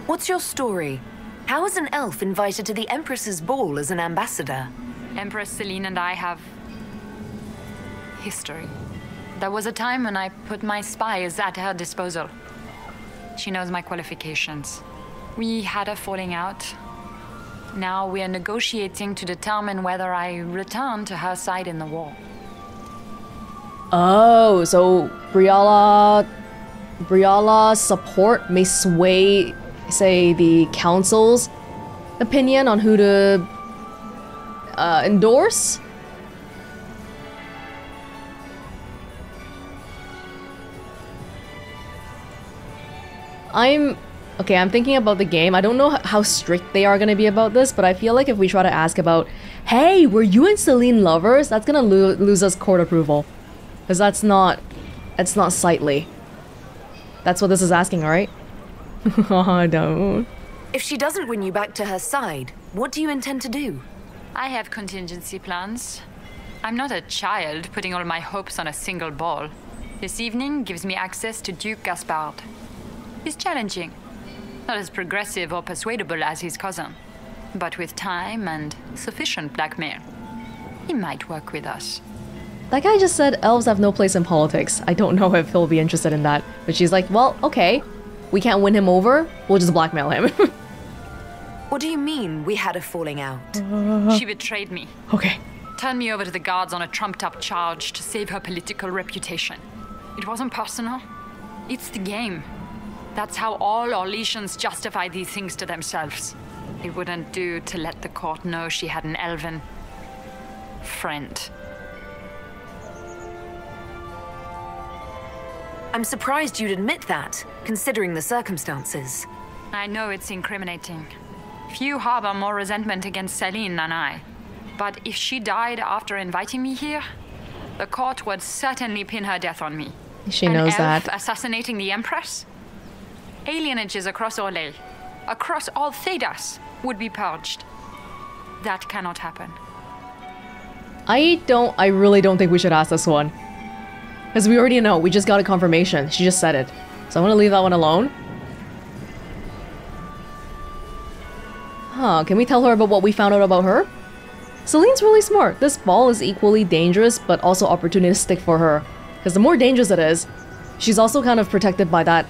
What's your story? How is an elf invited to the Empress's ball as an ambassador? Empress Celine and I have history. There was a time when I put my spies at her disposal. She knows my qualifications. We had a falling out. Now we are negotiating to determine whether I return to her side in the war. Oh, so Briella's support may sway, say, the council's opinion on who to endorse? I'm thinking about the game. I don't know how strict they are going to be about this, but I feel like if we try to ask about, hey, were you and Celine lovers? That's going to lose us court approval. Because that's not sightly. That's what this is asking, right? Oh, don't. If she doesn't win you back to her side, what do you intend to do? I have contingency plans. I'm not a child putting all my hopes on a single ball. This evening gives me access to Duke Gaspard. He's challenging. Not as progressive or persuadable as his cousin. But with time and sufficient blackmail, he might work with us. That guy just said elves have no place in politics. I don't know if he'll be interested in that. But she's like, well, okay. We can't win him over. We'll just blackmail him. What do you mean, we had a falling out? She betrayed me. Okay. turned me over to the guards on a trumped-up charge to save her political reputation. It wasn't personal. It's the game. That's how all Orlesians justify these things to themselves. It wouldn't do to let the court know she had an elven friend. I'm surprised you'd admit that, considering the circumstances. I know it's incriminating. Few harbor more resentment against Celine than I. But if she died after inviting me here, the court would certainly pin her death on me. She knows that. Assassinating the Empress? Alienages across Orlais, across all Thedas, would be purged. That cannot happen. I really don't think we should ask this one. Because we already know, we just got a confirmation. She just said it. So I'm gonna leave that one alone. Huh, can we tell her about what we found out about her? Celine's really smart. This ball is equally dangerous, but also opportunistic for her. Because the more dangerous it is, she's also kind of protected by that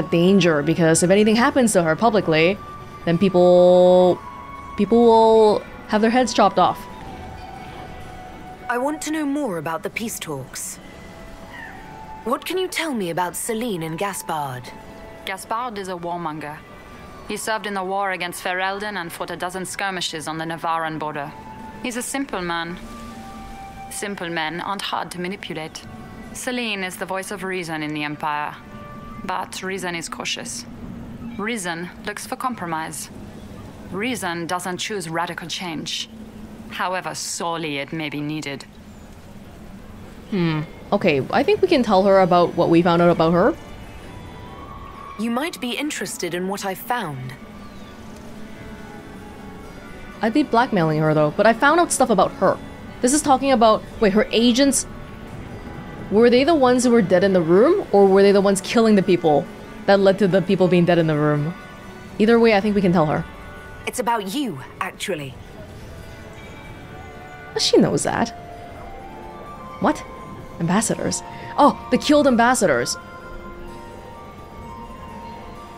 danger. Because if anything happens to her publicly, then people will have their heads chopped off. I want to know more about the peace talks. What can you tell me about Celine and Gaspard? Gaspard is a warmonger. He served in the war against Ferelden and fought a dozen skirmishes on the Navarran border. He's a simple man. Simple men aren't hard to manipulate. Celine is the voice of reason in the Empire. But reason is cautious. Reason looks for compromise. Reason doesn't choose radical change, however sorely it may be needed. Okay, I think we can tell her about what we found out about her. You might be interested in what I found. I'd be blackmailing her though, but I found out stuff about her. This is talking about, wait, her agents, were they the ones who were dead in the room, or were they the ones killing the people that led to the people being dead in the room? Either way, I think we can tell her. It's about you, actually. She knows that. What? Ambassadors? Oh, the killed ambassadors.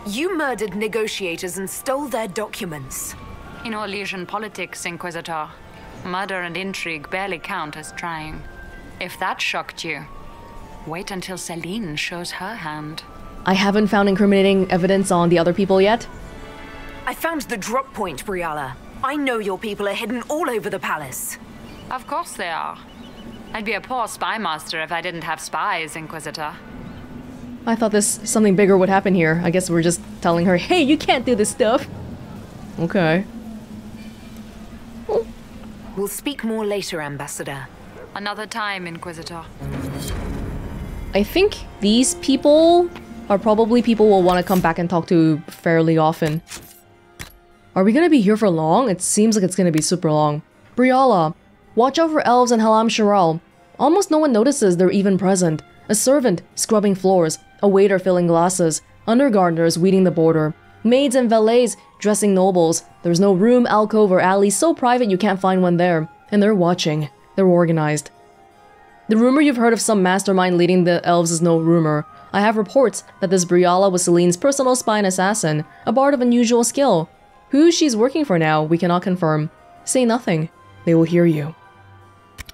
You murdered negotiators and stole their documents. In Orlesian politics, Inquisitor, murder and intrigue barely count as trying. If that shocked you, wait until Celine shows her hand. I haven't found incriminating evidence on the other people yet. I found the drop point, Briala. I know your people are hidden all over the palace. Of course they are. I'd be a poor spy master if I didn't have spies, Inquisitor. I thought something bigger would happen here. I guess we're just telling her, hey, you can't do this stuff. Okay. We'll speak more later, Ambassador. Another time, Inquisitor. I think these people are probably people we'll want to come back and talk to fairly often. Are we gonna be here for long? It seems like it's gonna be super long. Briala, watch out for elves and Halam Sharal. Almost no one notices they're even present. A servant scrubbing floors, a waiter filling glasses, undergardeners weeding the border, maids and valets dressing nobles. There's no room, alcove, or alley so private you can't find one there. And they're watching. They're organized. The rumor you've heard of some mastermind leading the elves is no rumor. I have reports that this Briala was Celine's personal spy and assassin, a bard of unusual skill. Who she's working for now, we cannot confirm. Say nothing. They will hear you.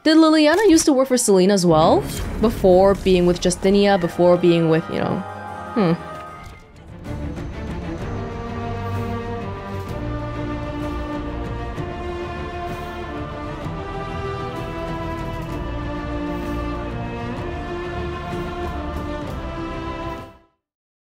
Did Liliana used to work for Celine as well? Before being with Justinia, before being with, you know...